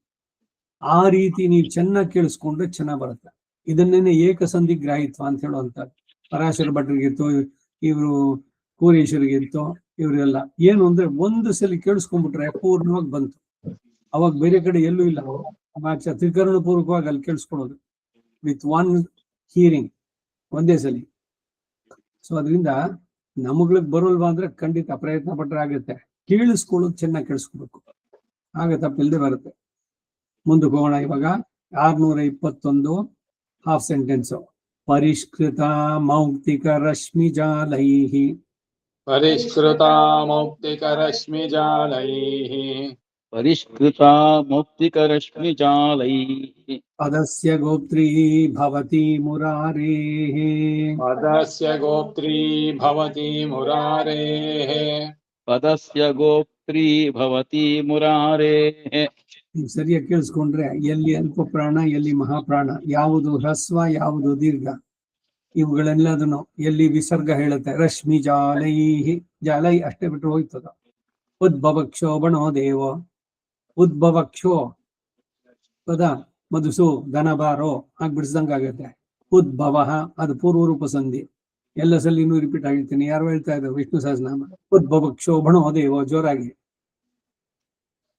[SPEAKER 1] ಆ ರೀತಿ ನೀವು ಚೆನ್ನಾಗಿ ಕೇಳಿಸ್ಕೊಂಡ್ರೆ ಚೆನ್ನಾಗ್ ಬರುತ್ತೆ. ಇದನ್ನೇನೆ ಏಕಸಂಧಿ ಗ್ರಾಹಿತ್ವ ಅಂತ ಹೇಳುವಂತದ್ದು. ಪರಾಶರ ಭಟ್ರಿಗಿತ್ತು, ಇವರು ಕೂರೇಶ್ವರಿಗಿತ್ತು, ಇವರೆಲ್ಲ ಏನು ಅಂದ್ರೆ ಒಂದು ಸಲ ಕೇಳಿಸ್ಕೊಂಡ್ಬಿಟ್ರೆ ಪೂರ್ಣವಾಗಿ ಬಂತು. ಅವಾಗ ಬೇರೆ ಕಡೆ ಎಲ್ಲೂ ಇಲ್ಲ. ತ್ರಿಕರಣ ಪೂರ್ವಕವಾಗಿ ಅಲ್ಲಿ ಕೇಳಿಸ್ಕೊಳ್ಳೋದು ವಿತ್ ಒನ್ ಹಿಯರಿಂಗ್, ಒಂದೇ ಸಲ. ಸೊ ಅದರಿಂದ ನಮಗಳಿಗೆ ಬರೋಲ್ವಾ ಅಂದ್ರೆ ಖಂಡಿತ ಪ್ರಯತ್ನ ಪಟ್ರೆ ಆಗುತ್ತೆ. ಕೇಳಿಸ್ಕೊಳ್ಳೋದು ಚೆನ್ನಾಗಿ ಕೇಳಿಸ್ಕೋಬೇಕು, ಆಗ ತಪ್ಪಿಲ್ಲದೆ ಬರುತ್ತೆ. ಮುಂದಕ್ಕೆ ಹೋಗೋಣ. ಇವಾಗ 621 ಹಾಫ್ ಸೆಂಟೆನ್ಸ್. ಪರಿಷ್ಕೃತ ಮೌಕ್ತಿಕ ರಶ್ಮಿ ಜಾಲೈಃ
[SPEAKER 3] परिष्कृता मौक्तिकरश्मिजालैः
[SPEAKER 2] పరిష్కృత మౌక్తికరశ్మిజాలైః
[SPEAKER 1] पदस्य गोत्री भवति मुरारेः
[SPEAKER 3] पदस्य गोप्त्री भवति मुरारेः
[SPEAKER 2] ಪದಸ್ಯ ಗೋಪ್ತ್ರೀ ಭವತಿ ಮುರಾರೇಃ.
[SPEAKER 1] ನೀವು ಸರಿಯಾಗಿ ಕೇಳಿಸ್ಕೊಂಡ್ರೆ ಎಲ್ಲಿ ಅಲ್ಪ ಪ್ರಾಣ, ಎಲ್ಲಿ ಮಹಾಪ್ರಾಣ, ಯಾವುದು ಹ್ರಸ್ವ, ಯಾವುದು ದೀರ್ಘ, ಇವುಗಳೆಲ್ಲದನ್ನು ಎಲ್ಲಿ ವಿಸರ್ಗ ಹೇಳುತ್ತೆ. ರಶ್ಮಿ ಜಾಲೈಹಿ, ಜಾಲೈ ಅಷ್ಟೇ ಬಿಟ್ಟರೆ ಹೋಯ್ತದ. ಉದ್ಭವಕ್ಷೋ ಬಣೋ ದೇವ, ಉದ್ಭವಕ್ಷೋ ಪದ ಮಧುಸು ದನಬಾರೋ ಹಾಗೆ ಬಿಡಿಸ್ದಂಗಾಗತ್ತೆ. ಉದ್ಭವ ಅದು ಪೂರ್ವ ರೂಪ ಸಂಧಿ. ಎಲ್ಲ ಸಲ ಇನ್ನೂ ರಿಪೀಟ್ ಆಗಿರ್ತೀನಿ. ಯಾರು ಹೇಳ್ತಾ ಇದ್ದಾರೆ? ವಿಷ್ಣು ಸಹಸ್ರನಾಮ. ಉದ್ಭವಕ್ಷೋ ಬಣೋ ದೇವ, ಜೋರಾಗಿ.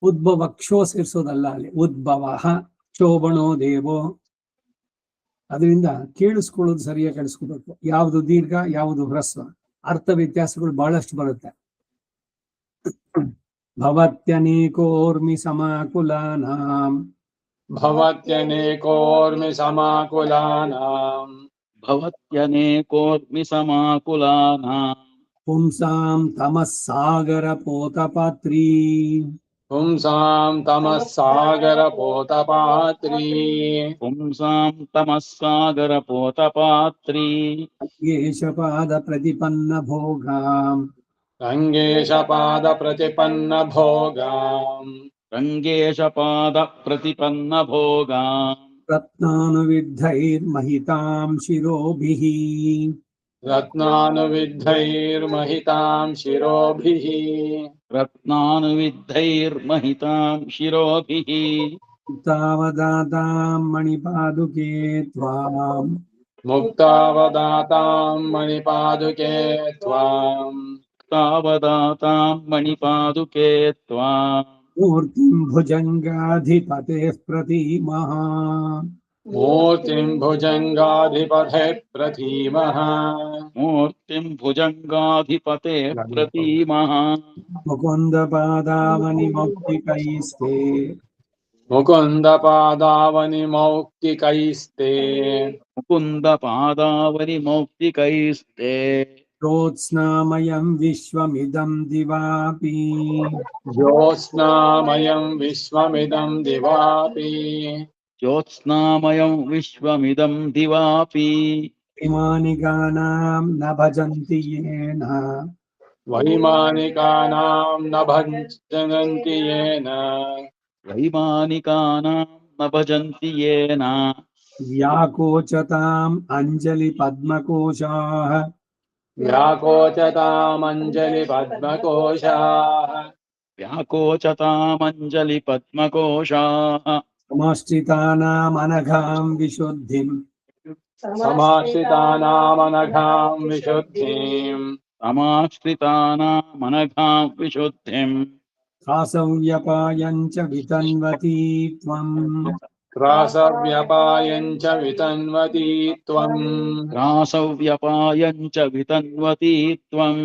[SPEAKER 1] ಉದ್ಭವಕ್ಷೋ ಸೇರಿಸೋದಲ್ಲ ಅಲ್ಲಿ, ಉದ್ಭವ ಕ್ಷೋಭಣೋ ದೇವೋ. ಅದರಿಂದ ಕೇಳಿಸ್ಕೊಳ್ಳೋದು ಸರಿಯಾಗಿ ಕೇಳಿಸ್ಕೋಬೇಕು. ಯಾವುದು ದೀರ್ಘ, ಯಾವುದು ಹ್ರಸ್ವ, ಅರ್ಥ ವ್ಯತ್ಯಾಸಗಳು ಬಹಳಷ್ಟು ಬರುತ್ತೆ. ಭವತ್ಯನೇಕೋರ್ಮಿ ಸಮಾಕುಲಾನಾಂ
[SPEAKER 3] भवत्यनेकोर्मि समाकुलानाम्
[SPEAKER 2] ಭವತ್ಯನೇಕೋರ್ಮಿ ಸಮಾಕುಲಾನಾಂ
[SPEAKER 1] ಪುಂಸಾಂ ತಮಸ್ಸಾಗರ ಪೋತಪಾತ್ರೀ
[SPEAKER 3] पुंसां तमः सागरपोतपात्री
[SPEAKER 2] पुंसां तमः सागरपोतपात्री
[SPEAKER 1] येशपादप्रतिपन्नभोगाम्
[SPEAKER 3] रङ्गेशपादप्रतिपन्नभोगाम्
[SPEAKER 2] रङ्गेशपादप्रतिपन्नभोगाम्
[SPEAKER 1] रत्नानुविद्धैर्महिताम् शिरोभिः
[SPEAKER 3] रत्नानुविद्धैर्महितां शिरोभिः
[SPEAKER 2] रत्नानुविद्धैर्महितां शिरोभिः
[SPEAKER 1] तावदाताम् मणिपादुके त्वाम्
[SPEAKER 3] मुक्तावदातां मणिपादुके त्वाम्
[SPEAKER 2] तावदातां मणिपादुके त्वाम्
[SPEAKER 1] मूर्तिम् भुजङ्गाधिपतेः प्रतीमः
[SPEAKER 3] मूर्तिं भुजङ्गाधिपते प्रतीमः
[SPEAKER 2] मूर्तिं भुजङ्गाधिपते प्रतीमः
[SPEAKER 1] मुकुन्दपादावनिमौक्तिकैस्ते
[SPEAKER 3] मुकुन्दपादावनिमौक्तिकैस्ते
[SPEAKER 2] मुकुन्दपादावनिमौक्तिकैस्ते
[SPEAKER 1] ज्योत्स्नामयम् विश्वमिदम् दिवापि
[SPEAKER 3] ज्योत्स्नामयं विश्वमिदं दिवापि
[SPEAKER 2] ज्योत्स्नामयं विश्वमिदं दिवापि
[SPEAKER 1] इमानि गानाम् न भजन्ति येन
[SPEAKER 3] वैमानिकानां न भजन्ति येन
[SPEAKER 2] वैमानिकानां न भजन्ति येन
[SPEAKER 1] व्याकोचताम् अञ्जलिपद्मकोशाः
[SPEAKER 3] व्याकोचतामञ्जलिपद्मकोशाः
[SPEAKER 2] व्याकोचतामञ्जलिपद्मकोशाः
[SPEAKER 1] समाश्रितानामनघाम् विशुद्धिम्
[SPEAKER 3] समाश्रितानामनघां विशुद्धिम्
[SPEAKER 2] समाश्रितानामनघां विशुद्धिम्
[SPEAKER 1] कासव्यपायम् च वितन्वती त्वम्
[SPEAKER 3] त्रासव्यपायं च वितन्वती त्वम्
[SPEAKER 2] रासव्यपायं च वितन्वती त्वम्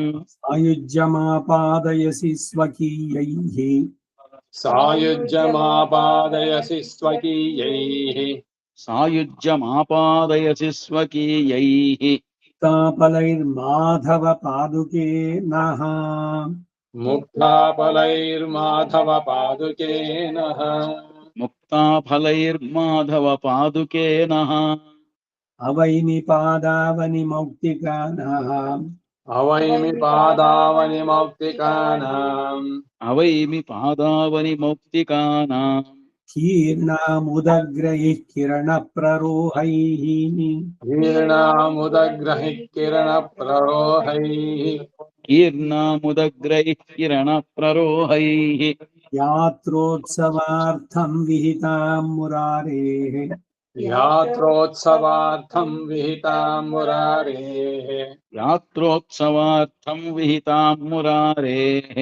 [SPEAKER 1] आयुज्यमापादयसि स्वकीयैः
[SPEAKER 3] सायुज्यमापादयसि स्वकीयैः
[SPEAKER 2] सायुज्यमापादयसि स्वकीयैः
[SPEAKER 1] तापलैर्माधव पादुके नः
[SPEAKER 3] मुक्ताफलैर्माधव पादुके नः
[SPEAKER 2] मुक्ताफलैर्माधव पादुके नः
[SPEAKER 1] अवैमि पादावनिमौक्तिकानाम्
[SPEAKER 3] अवैमि पादावनिमौक्तिकानाम्
[SPEAKER 2] अवैमि पादावनिमौक्तिकानाम्
[SPEAKER 1] कीर्णामुदग्रैः किरणप्ररोहैः
[SPEAKER 3] कीर्णामुदग्रहिः किरणप्ररोहैः
[SPEAKER 2] कीर्णामुदग्रैः किरणप्ररोहैः
[SPEAKER 1] यात्रोत्सवार्थम् विहिताम् मुरारेः
[SPEAKER 3] यात्रोत्सवार्थं विहितां मुरारेः
[SPEAKER 2] यात्रोत्सवार्थं विहितां मुरारेः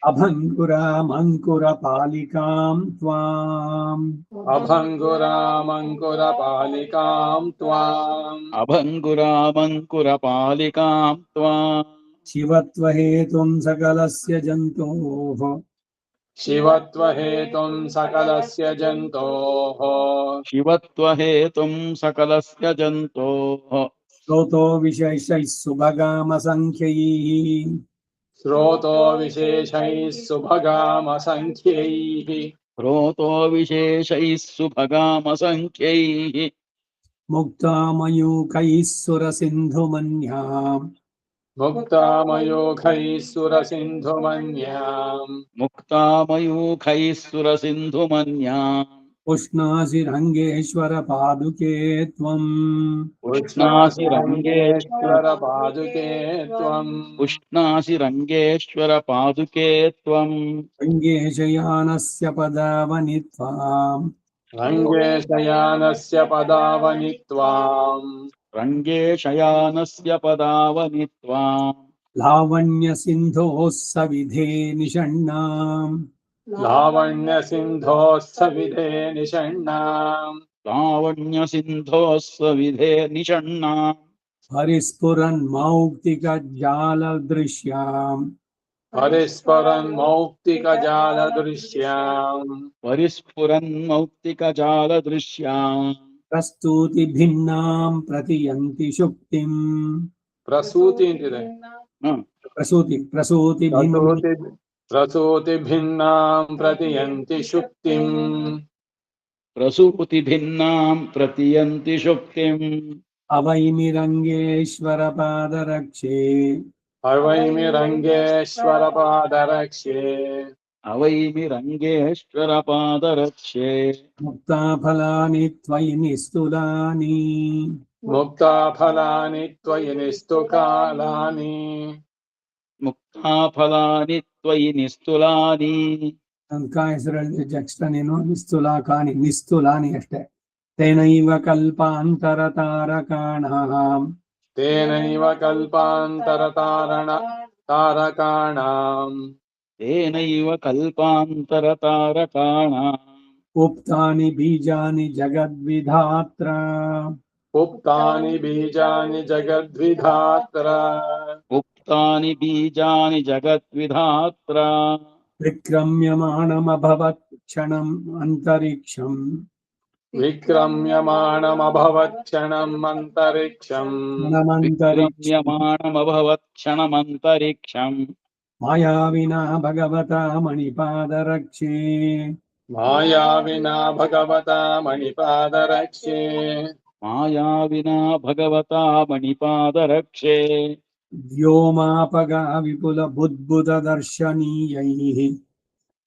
[SPEAKER 1] अभङ्गुरामङ्कुरपालिकाम् त्वाम्
[SPEAKER 3] अभङ्गुरामङ्कुरपालिकां त्वाम्
[SPEAKER 2] अभङ्गुरामङ्कुरपालिकां त्वाम्
[SPEAKER 1] शिवत्वहेतुम् सकलस्य जन्तोः
[SPEAKER 3] शिवत्वहेतुं सकलस्य जन्तोः
[SPEAKER 2] शिवत्वहेतुं सकलस्य जन्तोः
[SPEAKER 1] श्रोतो विशेषैः सुभगामसङ्ख्यैः
[SPEAKER 3] स्रोतो विशेषैः सुभगामसङ्ख्यैः
[SPEAKER 2] क्रोतो विशेषैः सुभगामसङ्ख्यैः
[SPEAKER 1] मुक्तामयूखैः सुरसिन्धुमन्याम्
[SPEAKER 3] मुक्तामयूखैः सुरसिन्धुमन्याम्
[SPEAKER 2] मुक्तामयूखैः सुरसिन्धुमन्याम्
[SPEAKER 1] उष्णासिरङ्गेश्वर पादुके त्वम्
[SPEAKER 3] कृष्णासिरङ्गेश्वर पादुके त्वम्
[SPEAKER 2] उष्णासिरङ्गेश्वर पादुके त्वम्
[SPEAKER 1] रङ्गेशयानस्य पदावनि त्वाम्
[SPEAKER 3] रङ्गेशयानस्य पदावनि त्वाम्
[SPEAKER 2] रङ्गेशयानस्य पदावनि त्वाम्
[SPEAKER 1] लावण्यसिन्धोः सविधे निषण्णाम्
[SPEAKER 3] लावण्यसिन्धोः सविधे निषण्णाम्
[SPEAKER 2] लावण्यसिन्धोः सविधे निषण्णाम्
[SPEAKER 1] परिस्फुरन्मौक्तिकजालदृश्याम्
[SPEAKER 3] परिस्फुरन्मौक्तिकजालदृश्याम्
[SPEAKER 2] परिस्फुरन्मौक्तिकजालदृश्याम्
[SPEAKER 1] प्रस्तुतिभिन्नाम् प्रतियन्ति शुक्तिम्
[SPEAKER 3] प्रसूति अंतिದೆ
[SPEAKER 1] प्रसूतिभिन्नाम्
[SPEAKER 3] प्रसूतिभिन्नां प्रतियन्ति शुक्तिम्
[SPEAKER 2] प्रसूतिभिन्नां प्रतियन्ति शुक्तिम्
[SPEAKER 1] अवैमिरङ्गेश्वरपादरक्षे
[SPEAKER 3] अवैमिरङ्गेश्वरपादरक्ष्ये
[SPEAKER 2] अवैमि रङ्गेश्वरपादरक्षे
[SPEAKER 1] मुक्ताफलानि त्वयि निस्तुलानि
[SPEAKER 3] मुक्ताफलानि त्वयि निस्तुकालानि
[SPEAKER 2] मुक्ताफलानि त्वयि निस्तुलानि
[SPEAKER 1] ಅಂಕ ಹೆಸರಲ್ಲಿ ಜಕ್ಸ್ಟ ನೀನು ನಿಸ್ತುಲಾಕಾನಿ ನಿಸ್ತುಲಾನಿ ಅಷ್ಟೇ ತೇನೈವ ಕಲ್ಪಾಂತರತಾರಕಾಣಾಂ
[SPEAKER 3] तेनैव तारकाणाम्
[SPEAKER 2] तेनैव कल्पान्तरतारकाणाम्
[SPEAKER 1] उक्तानि बीजानि जगद्विधात्र
[SPEAKER 3] उक्तानि बीजानि जगद्विधात्रा
[SPEAKER 2] उक्तानि बीजानि जगद्विधात्रा
[SPEAKER 1] विक्रम्यमाणमभवत् क्षणम् अन्तरिक्षम्
[SPEAKER 3] विक्रम्यमाणमभवत् क्षणम् अन्तरिक्षम्
[SPEAKER 2] विक्रम्यमाणमभवत् क्षणमन्तरिक्षम्
[SPEAKER 1] मायाविना भगवता मणिपादरक्षे
[SPEAKER 3] मायाविना भगवता मणिपादरक्ष्ये
[SPEAKER 2] मायाविना भगवता मणिपादरक्षे
[SPEAKER 1] व्योमापगा विपुल बुद्बुद दर्शनीयैः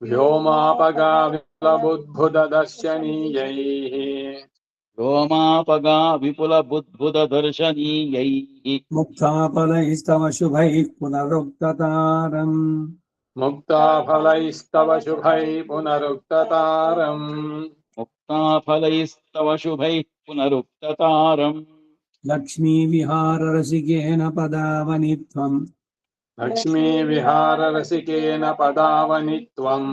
[SPEAKER 3] व्योमापगा विपुलबुद्बुददर्शनीयैः
[SPEAKER 2] व्योमापगा विपुलबुद्बुददर्शनीयैः
[SPEAKER 1] मुक्ताफलैस्तव शुभैः पुनरुक्ततारम्
[SPEAKER 3] मुक्ताफलैस्तव शुभैः पुनरुक्ततारम्
[SPEAKER 2] मुक्ताफलैस्तव शुभैः पुनरुक्ततारम्
[SPEAKER 1] लक्ष्मीविहाररसिकेन पदावनि त्वम्
[SPEAKER 3] लक्ष्मीविहाररसिकेन पदावनि त्वम्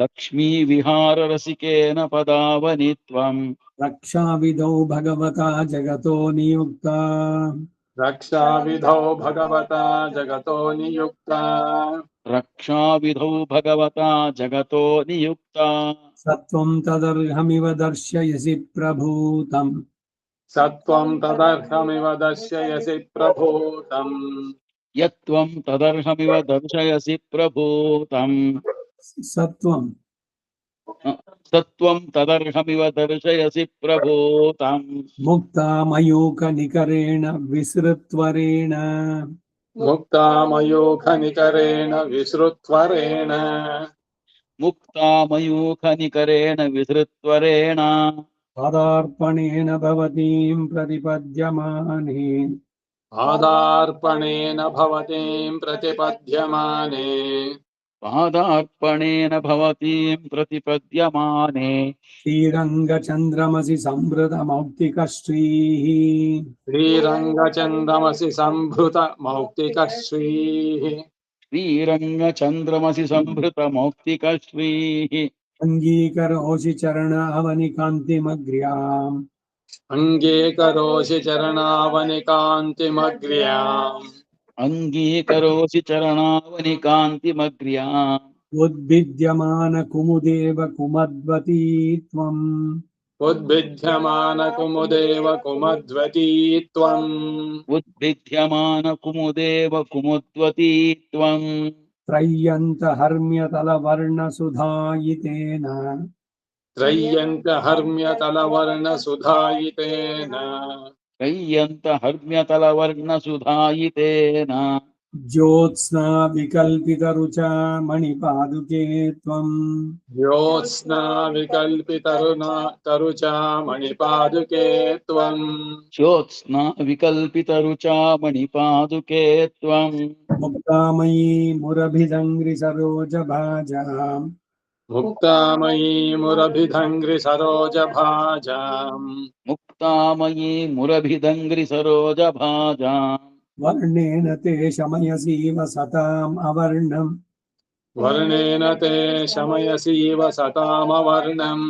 [SPEAKER 2] लक्ष्मीविहाररसिकेन पदावनि त्वम्
[SPEAKER 1] रक्षाविधौ भगवता जगतो नियुक्ता
[SPEAKER 3] रक्षाविधौ भगवता जगतो नियुक्ता
[SPEAKER 2] रक्षाविधौ भगवता जगतो नियुक्ता
[SPEAKER 1] सत्त्वं तदर्हमिव दर्शयसि प्रभूतम्
[SPEAKER 3] सत्त्वं तदर्हमिव दर्शयसि प्रभूतम्
[SPEAKER 2] यत्त्वं तदर्हमिव दर्शयसि प्रभूतम्
[SPEAKER 1] सत्त्वं
[SPEAKER 2] सत्त्वं तदर्हमिव दर्शयसि प्रभूतम्
[SPEAKER 1] मुक्तामयूखनिकरेण विसृत्वरेण
[SPEAKER 3] मुक्तामयूखनिकरेण विसृत्वरेण
[SPEAKER 2] मुक्तामयूखनिकरेण विधृत्वरेण
[SPEAKER 1] पदार्पणेन भवतीं प्रतिपद्यमाने
[SPEAKER 3] पादार्पणेन भवतीं प्रतिपद्यमाने
[SPEAKER 2] पादार्पणेन भवतीं प्रतिपद्यमाने
[SPEAKER 1] श्रीरङ्गचन्द्रमसि संवृतमौक्तिकश्रीः
[SPEAKER 3] श्रीरङ्गचन्द्रमसि सम्भृत मौक्तिकश्रीः
[SPEAKER 2] श्रीरङ्गचन्द्रमसि सम्भृतमौक्तिकश्रीः
[SPEAKER 1] अङ्गीकरोषि चरणावनिकान्तिमग्र्याम्
[SPEAKER 3] अङ्गीकरोषि चरणावनिकान्तिमग्र्याम्
[SPEAKER 2] अङ्गीकरोषि चरणावनिकान्तिमग्र्याम्
[SPEAKER 1] उद्भिद्यमानकुमुदेव कुमद्वती त्वम्
[SPEAKER 3] उद्भिद्यमानकुमुदेव कुमद्वती त्वम्
[SPEAKER 2] उद्भिद्यमानकुमुदेव कुमुद्वती त्वम्
[SPEAKER 1] त्रय्यन्तहर्म्यतलवर्णसुधायितेन
[SPEAKER 3] त्रय्यन्तहर्म्यतलवर्णसुधायितेन
[SPEAKER 2] त्रय्यन्तहर्म्यतलवर्णसुधायितेन
[SPEAKER 1] ज्योत्स्ना विकल्पितरुचा मणिपादुके त्वम्
[SPEAKER 3] ज्योत्स्ना विकल्पितरुणा तरुचा मणिपादुके त्वम्
[SPEAKER 2] ज्योत्स्ना विकल्पितरुचा मणिपादुके त्वम्
[SPEAKER 1] मुक्तामयी मुरभिदङ्घ्रिसरोजभाजाम्
[SPEAKER 3] मुक्तामयी मुरभिधङ्घ्रिसरोजभाजाम्
[SPEAKER 2] मुक्तामयी मुरभिदङ्घ्रिसरोजभाजाम्
[SPEAKER 1] वर्णेन ते शमयसीव सताम् अवर्णम्
[SPEAKER 3] वर्णेन ते शमयसीव सतामवर्णम्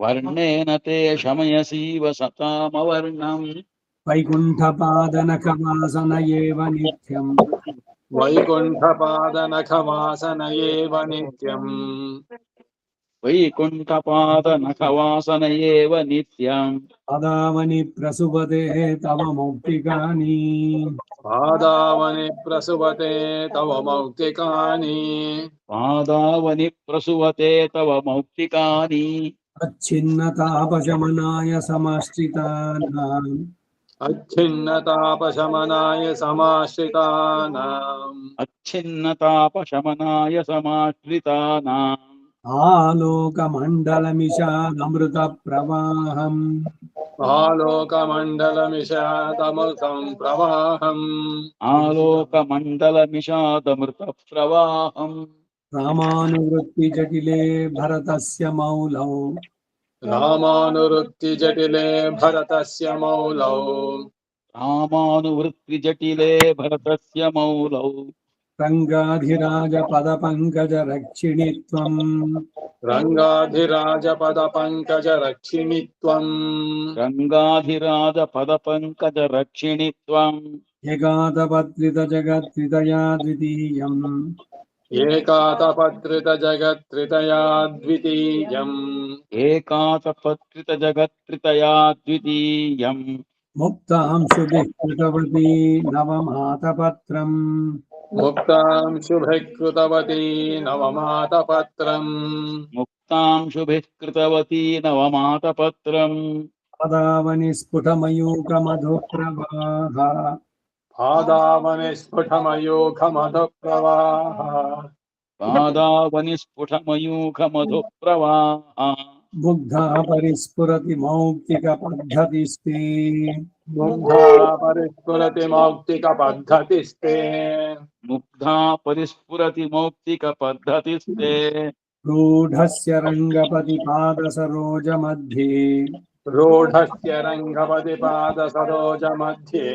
[SPEAKER 2] वर्णेन ते शमयसीव सतामवर्णम्
[SPEAKER 1] वैकुण्ठपादनखवासन एव नित्यम्
[SPEAKER 3] वैकुण्ठपादनखवासन एव नित्यम्
[SPEAKER 2] వైకుంఠపాదనఖవాసన ఏవ నిత్యం
[SPEAKER 1] పదావని ప్రసుపతే తవ మౌక్తికాని
[SPEAKER 3] పాదావని ప్రసువతే తవ మౌక్తికాని
[SPEAKER 2] పాదావని ప్రసువతే తవ మౌక్తికాని
[SPEAKER 1] అచ్ఛిన్నతాపశమనాయ సమాశ్రితానాం
[SPEAKER 3] అచ్ఛిన్నతాపశమనాయ సమాశ్రితానాం
[SPEAKER 2] అచ్ఛిన్నతాపశమనాయ సమాశ్రితానాం
[SPEAKER 1] ఆలోకమండలమిషాదమృత ప్రవాహం
[SPEAKER 3] ఆలోకమండలమిషాదమృతం ప్రవాహం
[SPEAKER 2] ఆలోకమండలమిషాదమృత ప్రవాహం
[SPEAKER 1] రామానువృత్తి జటిలే భరతస్య మౌలౌ
[SPEAKER 3] రామానువృత్తి జటిలే భరతస్య మౌలౌ
[SPEAKER 2] రామానువృత్తి జటిలే భరతస్య మౌలౌ
[SPEAKER 1] రంగాధిరాజ పద పంకజ రక్షిణి త్వం
[SPEAKER 3] రంగాధిరాజ పద పంకజ రక్షిణి త్వం
[SPEAKER 2] రంగాధిరాజ పద పంకజ రక్షిణి త్వం
[SPEAKER 1] ఏకాతపత్రిత జగత్రితయా ద్వితీయం
[SPEAKER 3] ఏకాతపత్రిత జగత్రితయా ద్వితీయం
[SPEAKER 2] ఏకాతపత్రిత జగత్రితయా ద్వితీయం
[SPEAKER 1] ముక్తాంశుభిః కృతవతీ నవమాతపత్రం
[SPEAKER 3] ముక్తాం శుభకృతవతీ నవమాతపత్రం
[SPEAKER 2] ముక్తాంశుభిః కృతవతీ నవమాతపత్రం
[SPEAKER 1] పదావని స్ఫుటమయూకమధుప్రవాహ
[SPEAKER 3] పాదావని స్ఫుటమయూఖమధు ప్రవాహ
[SPEAKER 2] పాదావని స్ఫుటమయూఖమధు ప్రవాహ
[SPEAKER 1] ముగ్ధా పరిస్ఫురతి మౌక్తిక పద్ధతిస్తే
[SPEAKER 3] ముగ్ధా పరిస్ఫురతి మౌక్తిక పద్ధతిస్తే
[SPEAKER 2] ముగ్ధా పరిస్ఫురతి మౌక్తిక పద్ధతిస్తే
[SPEAKER 1] రూఢస్య రంగపతి పాద సరోజ మధ్యే
[SPEAKER 3] రూఢస్య రంగపతి పాద సరోజ మధ్యే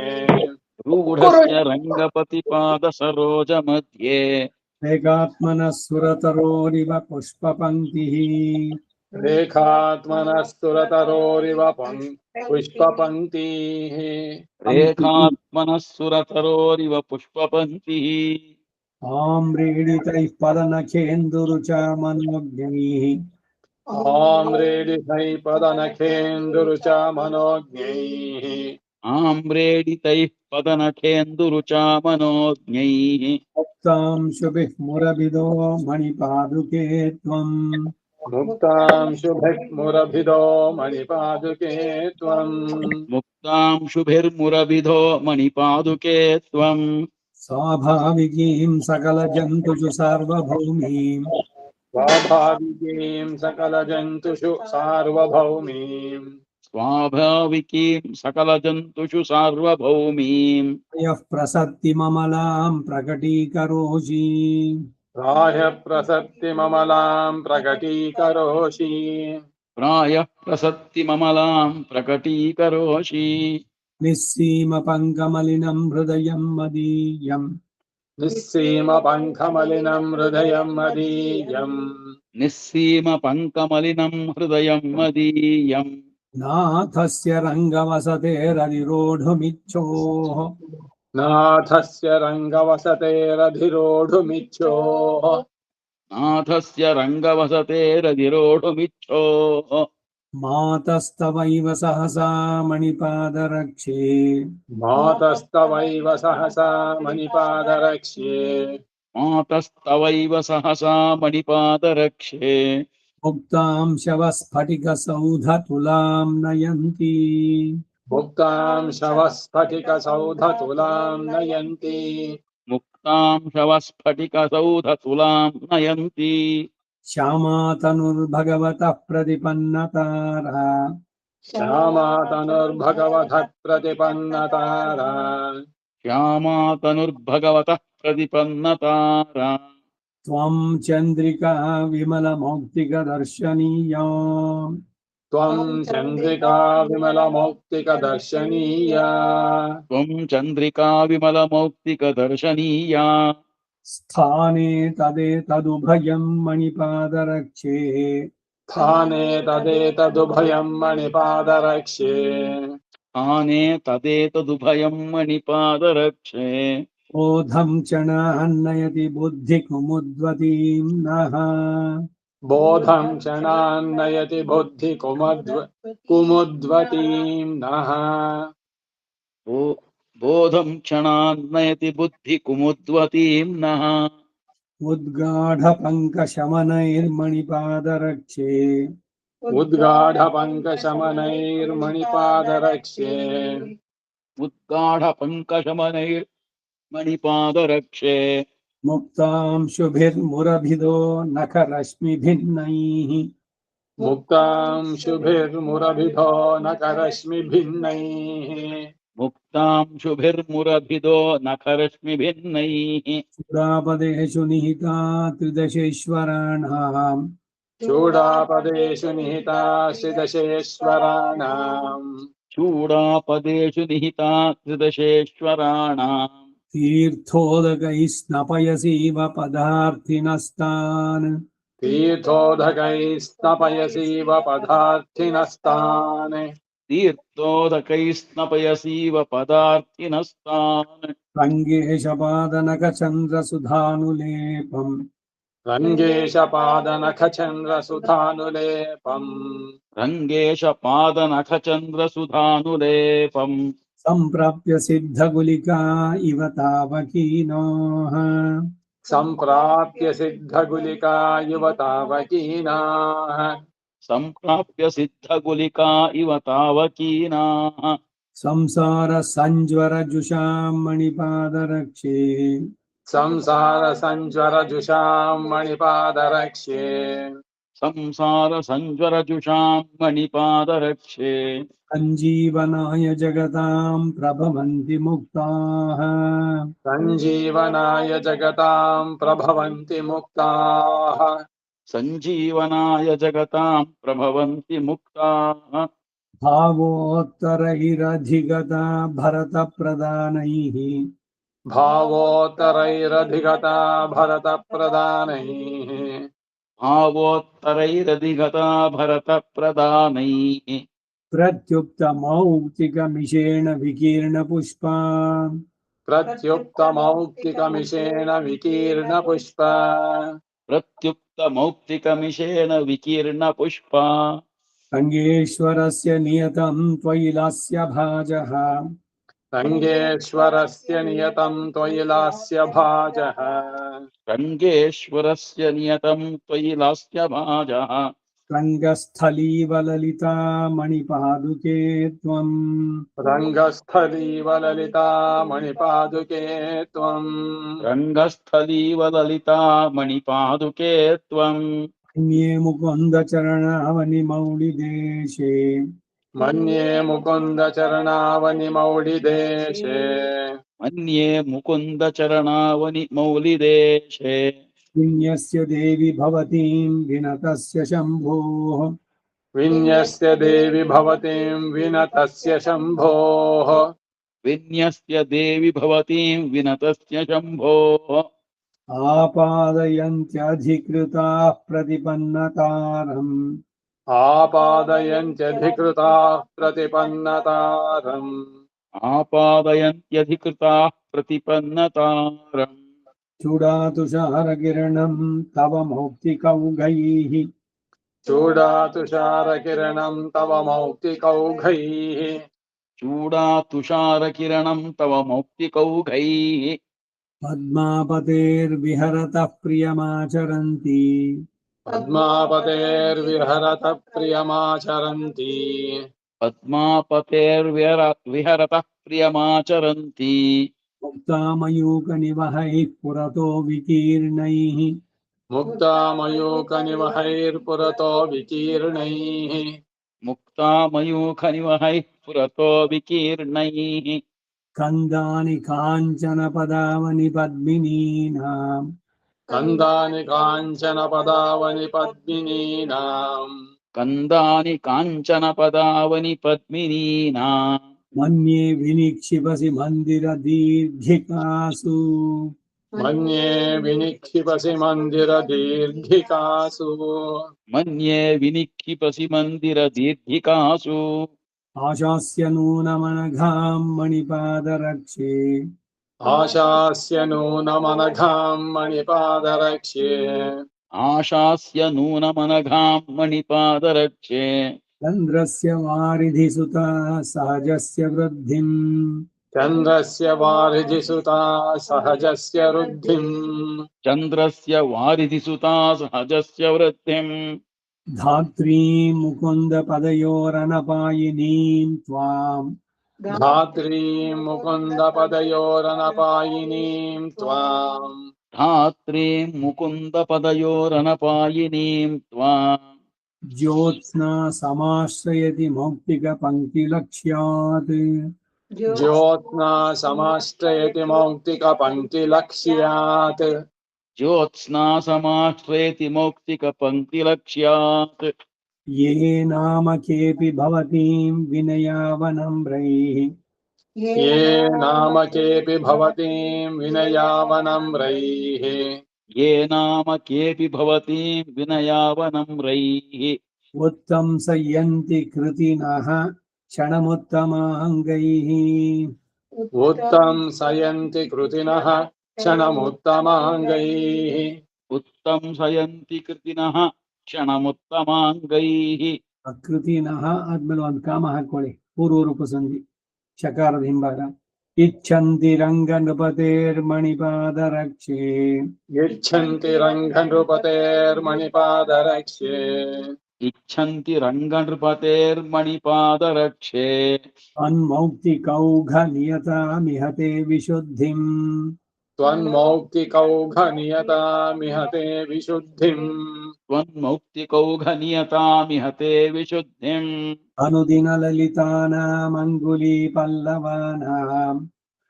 [SPEAKER 2] రూఢస్య రంగపతి పాద సరోజ మధ్యే
[SPEAKER 1] ఏకాత్మన సురతరోరివ పుష్పపంక్తి
[SPEAKER 3] రేఖాత్మనస్తురతరోరివ పుష్పపంక్తి
[SPEAKER 2] రేఖాత్మనః సురతరోరివ పుష్పపంక్తిః
[SPEAKER 1] ఆమ్రీడితైః పదనఖేందురుచామనోజ్ఞైః
[SPEAKER 3] ఆమ్రేడితై పదనఖేందురుచ మనోజ్ఞైః
[SPEAKER 2] ఆమ్రేడితైః పదనఖేందురుచామనోజ్ఞైః
[SPEAKER 1] ముక్తాంశుభిః మురభిదో మణిపాదుకే త్వం
[SPEAKER 3] ముక్తాం శుభమురభిదో మణిపాదుకే త్వం
[SPEAKER 2] ముక్తాంశుభిర్మురభిధో మణిపాదుకే త్వం
[SPEAKER 1] స్వాభావికీం సకల జంతుషు సార్వభౌమీం
[SPEAKER 3] స్వాభావికీం సకల జంతుషు సార్వభౌమీం
[SPEAKER 2] స్వాభావికీం సకల జంతుషు సార్వభౌమీం
[SPEAKER 1] యః ప్రసత్తి మమలాం ప్రకటీకరోషి
[SPEAKER 3] రాహ ప్రసక్తి మమలాం ప్రకటీకరోషి
[SPEAKER 2] ప్రాయః ప్రసత్తి మమలాం ప్రకటీకరోషి
[SPEAKER 1] నిస్సీమ పంకమలినం హృదయం మదీయం
[SPEAKER 3] నిస్సీమ పంఖమలినం హృదయం మదీయం
[SPEAKER 2] నిస్సీమ పంకమలినం హృదయం మదీయం
[SPEAKER 1] నాథస్య రంగవసతేరధిరోఢుమిచ్చోః
[SPEAKER 3] నాథస్య రంగవసతేరధిరోఢుమిచ్చోః
[SPEAKER 2] నాథస్య రంగవసతేరధిరోఢుమిచ్చోః
[SPEAKER 1] మాతస్తవైవ సహసా మణిపాదరక్షే
[SPEAKER 3] మాతస్తవైవ సహసా మణిపాదరక్ష్యే
[SPEAKER 2] మాతస్తవైవ సహసా మణిపాదరక్షే
[SPEAKER 1] ముక్తాం శవస్ఫటిక సౌధతులాం నయంతి
[SPEAKER 3] ముక్తాం శవస్ఫటిక సౌధతులాం నయంతి
[SPEAKER 2] ముక్తాం శవస్ఫటిక సౌధతులాం నయంతి
[SPEAKER 1] శ్యామాతనుర్భగవతః ప్రతిపన్నతారా
[SPEAKER 3] శ్యామాతనుర్భగవతః ప్రతిపన్నతారా
[SPEAKER 2] శ్యామాతనుర్భగవతః ప్రతిపన్నతారా
[SPEAKER 1] త్వం చంద్రికా విమలమౌక్తిక దర్శనీయా
[SPEAKER 3] త్వం చంద్రికా విమలమౌక్తిక దర్శనీయా
[SPEAKER 2] త్వం చంద్రికా విమలమౌక్తిక దర్శనీయా
[SPEAKER 1] స్థానే తదేతదుభయం మణిపాదరక్షే
[SPEAKER 3] స్థానే తదేతదుభయం మణిపాదరక్ష్యే
[SPEAKER 2] స్థానే తదేతదుభయం మణిపాదరక్షే
[SPEAKER 1] ఓధం చ నాన్నయతి బుద్ధి కుముద్వతీం నః
[SPEAKER 3] बोधं क्षणान्नयति बुद्धि कुमुद्वतीं नः
[SPEAKER 2] बोधं क्षणान्नयति बुद्धि कुमुद्वतीं नः
[SPEAKER 1] उद्गाढपङ्कशमनैर्मणिपादरक्षे
[SPEAKER 3] उद्गाढपङ्कशमनैर्मणिपादरक्ष्ये
[SPEAKER 2] उद्गाढपङ्कशमनैर्मणिपादरक्षे
[SPEAKER 1] मुक्तांशुभिर्मुरभिदो नखरश्मिभिन्नैः
[SPEAKER 3] मुक्तां शुभिर्मुरभिधो नकरश्मिभिन्नैः
[SPEAKER 2] मुक्तांशुभिर्मुरभिदो नखरश्मिभिन्नैः
[SPEAKER 1] चूडापदेषु निहिता त्रिदशेश्वराणाम्
[SPEAKER 3] चूडापदेषु निहिता श्रीदशेश्वराणाम्
[SPEAKER 2] चूडापदेषु निहिता त्रिदशेश्वराणाम्
[SPEAKER 1] तीर्थोदकैः स्नपयसीव पदार्थिनस्तान्
[SPEAKER 3] तीर्थोदकैस्तपयसीव पदार्थिनस्तान्
[SPEAKER 2] तीर्थोदकैस्नपयसीव पदार्थिनस्तान्
[SPEAKER 1] रङ्गेशपादनखचन्द्रसुधानुलेपम्
[SPEAKER 3] रङ्गेशपादनखचन्द्रसुधानुलेपम्
[SPEAKER 2] रङ्गेशपादनखचन्द्रसुधानुलेपम्
[SPEAKER 1] सम्प्राप्य सिद्धगुलिका इव तावकीनोः
[SPEAKER 3] सम्प्राप्य सिद्धगुलिका युवतावकीनाः
[SPEAKER 2] सम्प्राप्य सिद्धगुलिका इव तावकीनाः
[SPEAKER 1] संसारसञ्ज्वरजुषां मणिपादरक्षे
[SPEAKER 3] संसारसञ्ज्वरजुषां मणिपादरक्ष्ये
[SPEAKER 2] संसारसञ्ज्वरजुषां मणिपादरक्षे
[SPEAKER 1] सञ्जीवनाय जगतां प्रभवन्ति मुक्ताः
[SPEAKER 3] सञ्जीवनाय जगतां प्रभवन्ति मुक्ताः
[SPEAKER 2] सञ्जीवनाय जगतां प्रभवन्ति मुक्ताः
[SPEAKER 1] भावोत्तरैरधिगता भरतप्रदानैः
[SPEAKER 3] भावोत्तरैरधिगता भरतप्रदानैः
[SPEAKER 2] भावोत्तरैरधिगता भरतप्रदानैः
[SPEAKER 1] प्रत्युक्तमौक्तिकमिषेण विकीर्णपुष्पा
[SPEAKER 3] प्रत्युक्तमौक्तिकमिषेण विकीर्णपुष्पा
[SPEAKER 2] प्रत्युक्तमौक्तिकमिषेण विकीर्णपुष्पा
[SPEAKER 1] रङ्गेश्वरस्य नियतं त्वयि लास्य भाजः
[SPEAKER 3] रङ्गेश्वरस्य नियतं त्वयि लास्य भाजः
[SPEAKER 2] रङ्गेश्वरस्य नियतं त्वयि लास्य भाजः
[SPEAKER 1] रङ्गस्थलीव ललिता मणिपादुके त्वम्
[SPEAKER 3] रङ्गस्थलीव ललिता मणिपादुके त्वम्
[SPEAKER 2] रङ्गस्थलीव ललिता मणिपादुके त्वम्
[SPEAKER 1] मन्ये मुकुन्दचरणावनिमौलिदेशे
[SPEAKER 3] मन्ये मुकुन्दचरणावनिमौलिदेशे
[SPEAKER 2] मन्ये मुकुन्दचरणावनि मौलिदेशे
[SPEAKER 1] पुण्यस्य देवि भवतीं विनतस्य शम्भोः
[SPEAKER 3] विन्यस्य देवि भवतीं विनतस्य शम्भोः
[SPEAKER 2] विन्यस्य देवि भवतीं विनतस्य शम्भोः
[SPEAKER 1] आपादयन्त्यधिकृताः प्रतिपन्नतारम्
[SPEAKER 3] आपादयन्त्यधिकृताः प्रतिपन्नतारम्
[SPEAKER 2] आपादयन्त्यधिकृताः प्रतिपन्नतारम्
[SPEAKER 1] चूडातुषारकिरणं तव मौक्तिकौघैः
[SPEAKER 3] चूडातुषारकिरणं तव मौक्तिकौघैः
[SPEAKER 2] चूडातुषारकिरणं तव मौक्तिकौघैः
[SPEAKER 1] पद्मापतेर्विहरतः प्रियमाचरन्ति
[SPEAKER 3] पद्मापतेर्विहरतः प्रियमाचरन्ति
[SPEAKER 2] पद्मापतेर्विहरतः प्रियमाचरन्ति
[SPEAKER 1] मुक्तामयूकनिवहैः पुरतो विकीर्णैः
[SPEAKER 3] मुक्तामयूकनिवहैर्पुरतो विकीर्णैः
[SPEAKER 2] मुक्तामयूखनिवहैः पुरतो विकीर्णैः
[SPEAKER 1] स्कन्दानि काञ्चनपदावनि पद्मिनीनाम्
[SPEAKER 3] कन्दानि काञ्चनपदावनि पद्मिनीनाम्
[SPEAKER 2] कन्दानि काञ्चनपदावनि पद्मिनीनाम्
[SPEAKER 1] मन्ये विनिक्षिपसि मन्दिरदीर्घिकासु
[SPEAKER 3] मन्ये विनिक्षिपसि मन्दिरदीर्घिकासु
[SPEAKER 2] मन्ये विनिक्षिपसि मन्दिरदीर्घिकासु
[SPEAKER 1] आशास्य नूनमनघां मणिपादरक्षे
[SPEAKER 3] आशास्य नूनमनघां मणिपादरक्ष्ये
[SPEAKER 2] आशास्य नूनमनघां मणिपादरक्षे
[SPEAKER 1] चन्द्रस्य वारिधिसुता सहजस्य वृद्धिम्
[SPEAKER 3] चन्द्रस्य वारिधिसुता सहजस्य वृद्धिम्
[SPEAKER 2] चन्द्रस्य वारिधिसुता सहजस्य वृद्धिम्
[SPEAKER 1] धात्रीं मुकुन्दपदयोरनपायिनीं त्वाम्
[SPEAKER 3] धात्रीं मुकुन्दपदयोरनपायिनीं त्वाम्
[SPEAKER 2] धात्रीं मुकुन्दपदयोरनपायिनीं त्वाम्
[SPEAKER 1] ज्योत्स्ना समाश्रयति मौक्तिकपङ्क्तिलक्ष्यात्
[SPEAKER 3] ज्योत्स्ना समाश्रयति मौक्तिकपङ्क्तिलक्ष्यात्
[SPEAKER 2] ज्योत्स्ना समाश्रयति मौक्तिकपङ्क्तिलक्ष्यात्
[SPEAKER 1] ये नाम केऽपि भवतीं विनयावनम्रैः
[SPEAKER 3] ये नाम केऽपि भवतीं विनयावनम्रैः
[SPEAKER 2] ये नाम केऽपि भवतीं विनयावनम्रैः
[SPEAKER 1] उत्तंसयन्ति कृतिनः क्षणमुत्तमाङ्गैः
[SPEAKER 3] उत्तंसयन्ति कृतिनः क्षणमुत्तमाङ्गैः
[SPEAKER 2] उत्तंसयन्ति कृतिनः क्षणमुत्तमाङ्गैः
[SPEAKER 1] कृतिनः आದ್ಮೇಲೆ ಒಂದು ಕಾಮ ಹಾಕೊಳ್ಳಿ ಪೂರ್ವರೂಪ ಸಂಧಿ ಶಕಾರದ ಹಿಂಭಾಗ ಇಚ್ಛಂತಿ ರಂಗನೃಪತೇರ್ಮಣಿಪಾದರಕ್ಷೆ
[SPEAKER 3] यच्छन्ति रङ्गनृपतेर्मणिपादरक्ष्ये
[SPEAKER 2] इच्छन्ति रङ्गनृपतेर्मणिपादरक्षे
[SPEAKER 1] तन्मौक्तिकौघनियतामिहते विशुद्धिम्
[SPEAKER 3] त्वन्मौक्तिकौघनियतामिहते विशुद्धिम्
[SPEAKER 2] त्वन्मौक्तिकौघनियतामिहते विशुद्धिम्
[SPEAKER 1] अनुदिनललितानामङ्गुलीपल्लवानाम्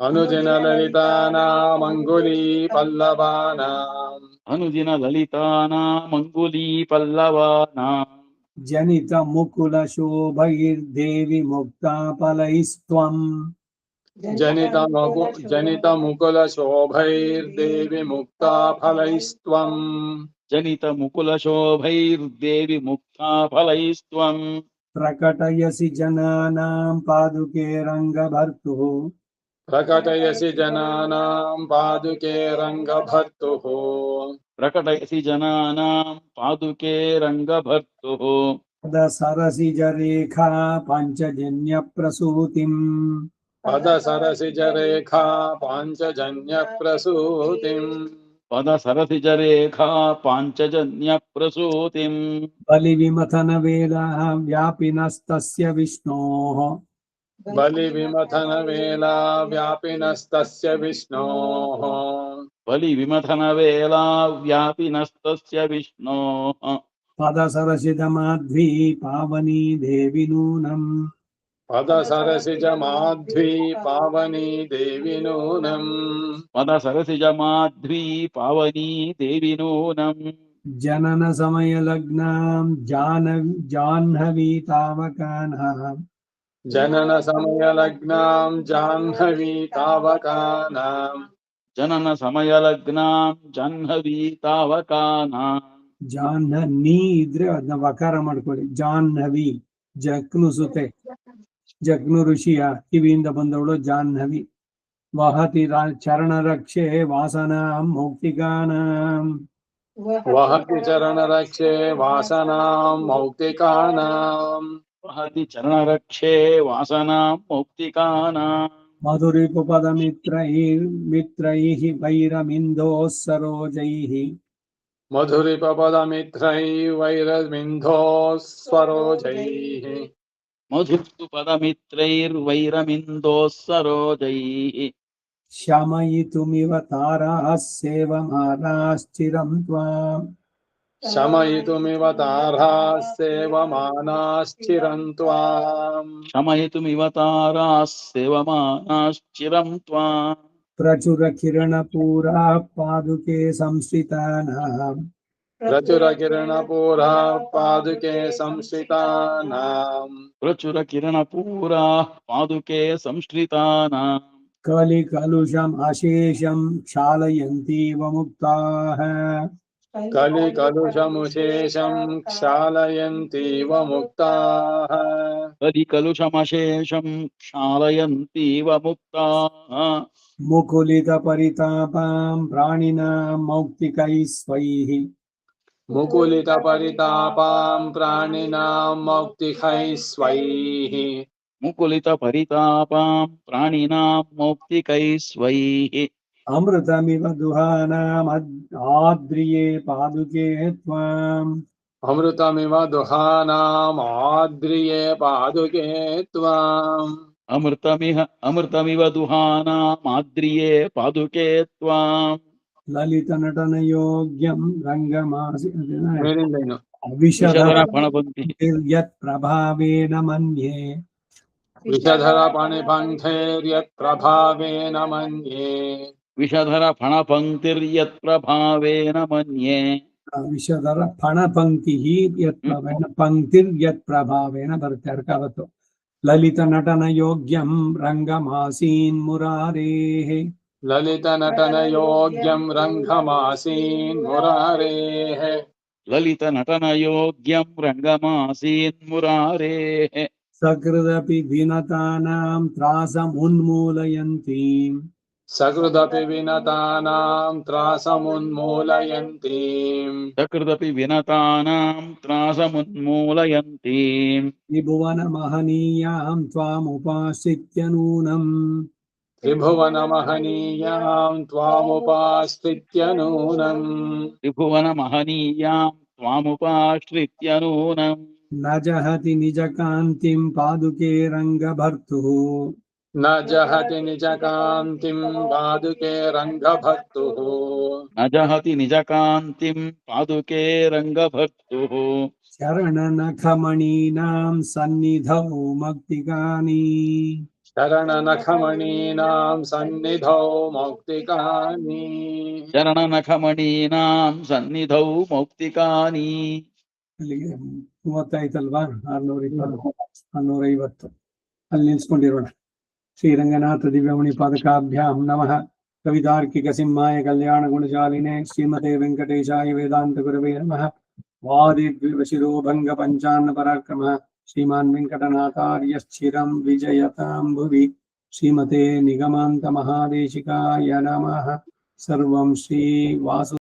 [SPEAKER 3] अनुदिनललितानामङ्गुलीपल्लवानाम्
[SPEAKER 2] अनुदिनललितानामङ्गुलीपल्लवानाम्
[SPEAKER 1] जनितमुकुलशोभैर्देवि मुक्ताफलैस्त्वम्
[SPEAKER 3] जनितमुकुलशोभैर्देवि मुक्ताफलैस्त्वम्
[SPEAKER 2] जनितमुकुलशोभैर्देवि मुक्ताफलैस्त्वम्
[SPEAKER 1] प्रकटयसि जनानां पादुके रङ्गभर्तुः
[SPEAKER 3] प्रकटयसि जनानां पादुके रङ्गभर्तुः
[SPEAKER 2] प्रकटयसि जनानां पादुके रङ्गभर्तुः
[SPEAKER 1] पदसरसिजरेखा पञ्चजन्यप्रसूतिम्
[SPEAKER 3] पदसरसिजरेखा पाञ्चजन्यप्रसूतिम्
[SPEAKER 2] पदसरसिजरेखा पाञ्चजन्यप्रसूतिम्
[SPEAKER 1] बलिविमथनवेला व्यापिनस्तस्य विष्णोः
[SPEAKER 3] बलिविमथनवेला व्यापिनस्तस्य विष्णोः
[SPEAKER 2] बलिविमथनवेला व्यापिनस्तस्य विष्णोः
[SPEAKER 1] पदसरसिजमाध्वी पावनी देवि नूनम्
[SPEAKER 3] पदसरसिजमाध्वी पावनी देवि नूनम्
[SPEAKER 2] पदसरसिजमाध्वी पावनी देवि नूनम्
[SPEAKER 1] जननसमयलग्नां जाह्नवी तावकानां
[SPEAKER 3] जननसमयलग्नां जाह्नवी तावकानाम्
[SPEAKER 2] जननसमयलग्नां जाह्नवी तावकानाम्
[SPEAKER 1] ಜಾಹ್ನವಿ ಇದ್ರೆ ಅದನ್ನ ವಕಾರ ಮಾಡ್ಕೊಳ್ಳಿ ಜಾಹ್ನವಿ ಜಗ್ನು ಸುತೆ ಜಗ್ನು ಋಷಿಯ ಕಿವಿಯಿಂದ ಬಂದವಳು ಜಾಹ್ನವಿ ವಹತಿ ಚರಣ ರಕ್ಷೆ ವಾಸನಾಂ ಮೌಕ್ತಿಕಾನಾಂ
[SPEAKER 3] वहति चरणरक्षे वासनां मौक्तिकानाम्
[SPEAKER 2] वहति चरणरक्षे वासनां मौक्तिकानाम्
[SPEAKER 1] मधुरिपदमित्रैः वैरमिन्दोः सरोजैः
[SPEAKER 3] मधुरिपदमित्रैर्वैरमिन्धोः स्वरोजैः
[SPEAKER 2] मधुपदमित्रैर्वैरमिन्दोः सरोजैः
[SPEAKER 1] शमयितुमिव ताराः सेवमानाश्चिरं त्वाम्
[SPEAKER 3] शमयितुमिव ताराः सेवमानाश्चिरं त्वाम्
[SPEAKER 2] शमयितुमिव ताराः सेवमानाश्चिरं त्वाम्
[SPEAKER 1] प्रचुरकिरणपूरा पादुके संश्रितानां
[SPEAKER 3] प्रचुरकिरणपूरा पादुके संश्रितानाम्
[SPEAKER 2] प्रचुरकिरणपूराः पादुके संश्रितानाम्
[SPEAKER 1] कलिकलुषमशेषं क्षालयन्तीव मुक्ताः
[SPEAKER 3] कलिकलुषमुशेषं क्षालयन्तीव मुक्ताः
[SPEAKER 2] कलिकलुषमशेषं क्षालयन्तीव मुक्ताः
[SPEAKER 1] मुकुलितपरितापां प्राणिनां मौक्तिकैः स्वैः
[SPEAKER 3] मुकुलितपरितापां प्राणिनां मौक्तिकैस्वैः
[SPEAKER 2] मुकुलित परितापां प्राणिनां मौक्तिकैस्वैः
[SPEAKER 1] अमृतमिव दुहानाम् आद्रिये पादुके त्वाम्
[SPEAKER 3] अमृतमिव दुहानाम् आद्रिये पादुके त्वाम्
[SPEAKER 2] अमृतमिव दुहानाम् आद्रिये पादुके त्वाम्
[SPEAKER 1] ललितनटनयोग्यं रङ्गमासि
[SPEAKER 3] मेरिन्दैनु
[SPEAKER 2] विषधर फणपङ्क्तिः
[SPEAKER 1] यत् प्रभावेन मन्ये
[SPEAKER 3] विषधर पणिपङ्क्तेर्यत् प्रभावेन मन्ये
[SPEAKER 2] विषधर फणपङ्क्तिर्यत् प्रभावेन मन्ये
[SPEAKER 1] विषधर फणपङ्क्तिः यत् पङ्क्तिर्यत् प्रभावेन बರುತ್ತೆ अर्कावತ್ತು ललितनटनयोग्यं रङ्गमासीन् मुरारेः
[SPEAKER 3] ललितनटनयोग्यं रङ्गमासीन् मुरारेः
[SPEAKER 2] ललितनटनयोग्यं रङ्गमासीन् मुरारेः
[SPEAKER 1] सकृदपि विनतानां त्रासमुन्मूलयन्तीम्
[SPEAKER 3] सकृदपि विनतानां त्रासमुन्मूलयन्तीम्
[SPEAKER 2] सकृदपि विनतानां त्रासमुन्मूलयन्तीम्
[SPEAKER 1] त्रिभुवनमहनीयां त्वामुपाश्रित्य नूनम्
[SPEAKER 3] त्रिभुवनमहनीयां त्वामुपाश्रित्य नूनम्
[SPEAKER 2] त्रिभुवनमहनीयां त्वामुपाश्रित्य नूनम्
[SPEAKER 1] न जहति निजकान्तिं पादुके रङ्गभर्तुः
[SPEAKER 3] न जहति निजकान्तिं पादुके रङ्गभर्तुः
[SPEAKER 2] न जहति निजकान्तिं पादुके रङ्गभर्तुः
[SPEAKER 1] शरणनखमणीनां सन्निधौ मक्तिकानि
[SPEAKER 3] शरणनखमणीनां सन्निधौ मौक्तिकानि
[SPEAKER 2] शरणनखमणीनां सन्निधौ मौक्तिकानि
[SPEAKER 1] ಅಲ್ಲಿಗೆ 35 ಅಲ್ವಾ 620 650 ಅಲ್ಲಿ ನಿಲ್ಸ್ಕೊಂಡಿರೋಣ ಶ್ರೀರಂಗನಾಥ ದಿವ್ಯಮಣಿ ಪಾದಕಾಭ್ಯಾಂ ನಮಃ ಕವಿತಾರ್ಕಿಕ ಸಿಂಹಾಯ ಕಲ್ಯಾಣ ಗುಣಶಾಲಿನೇ ಶ್ರೀಮತೆ ವೆಂಕಟೇಶಾಯ ವೇದಾಂತ ಗುರವೇ ನಮಃ ವಾದಿದ್ವಿವಶಿರೋ ಭಂಗ ಪಂಚಾನ್ನ ಪರಾಕ್ರಮ ಶ್ರೀಮಾನ್ ವೆಂಕಟನಾಥಾರ್ಯಶ್ಚಿರಂ ವಿಜಯತಾಂ ಭುವಿ ಶ್ರೀಮತೆ ನಿಗಮಾಂತ ಮಹಾದೇಶಿಕಾಯ ನಮಃ ಸರ್ವಂ ಶ್ರೀ ವಾಸು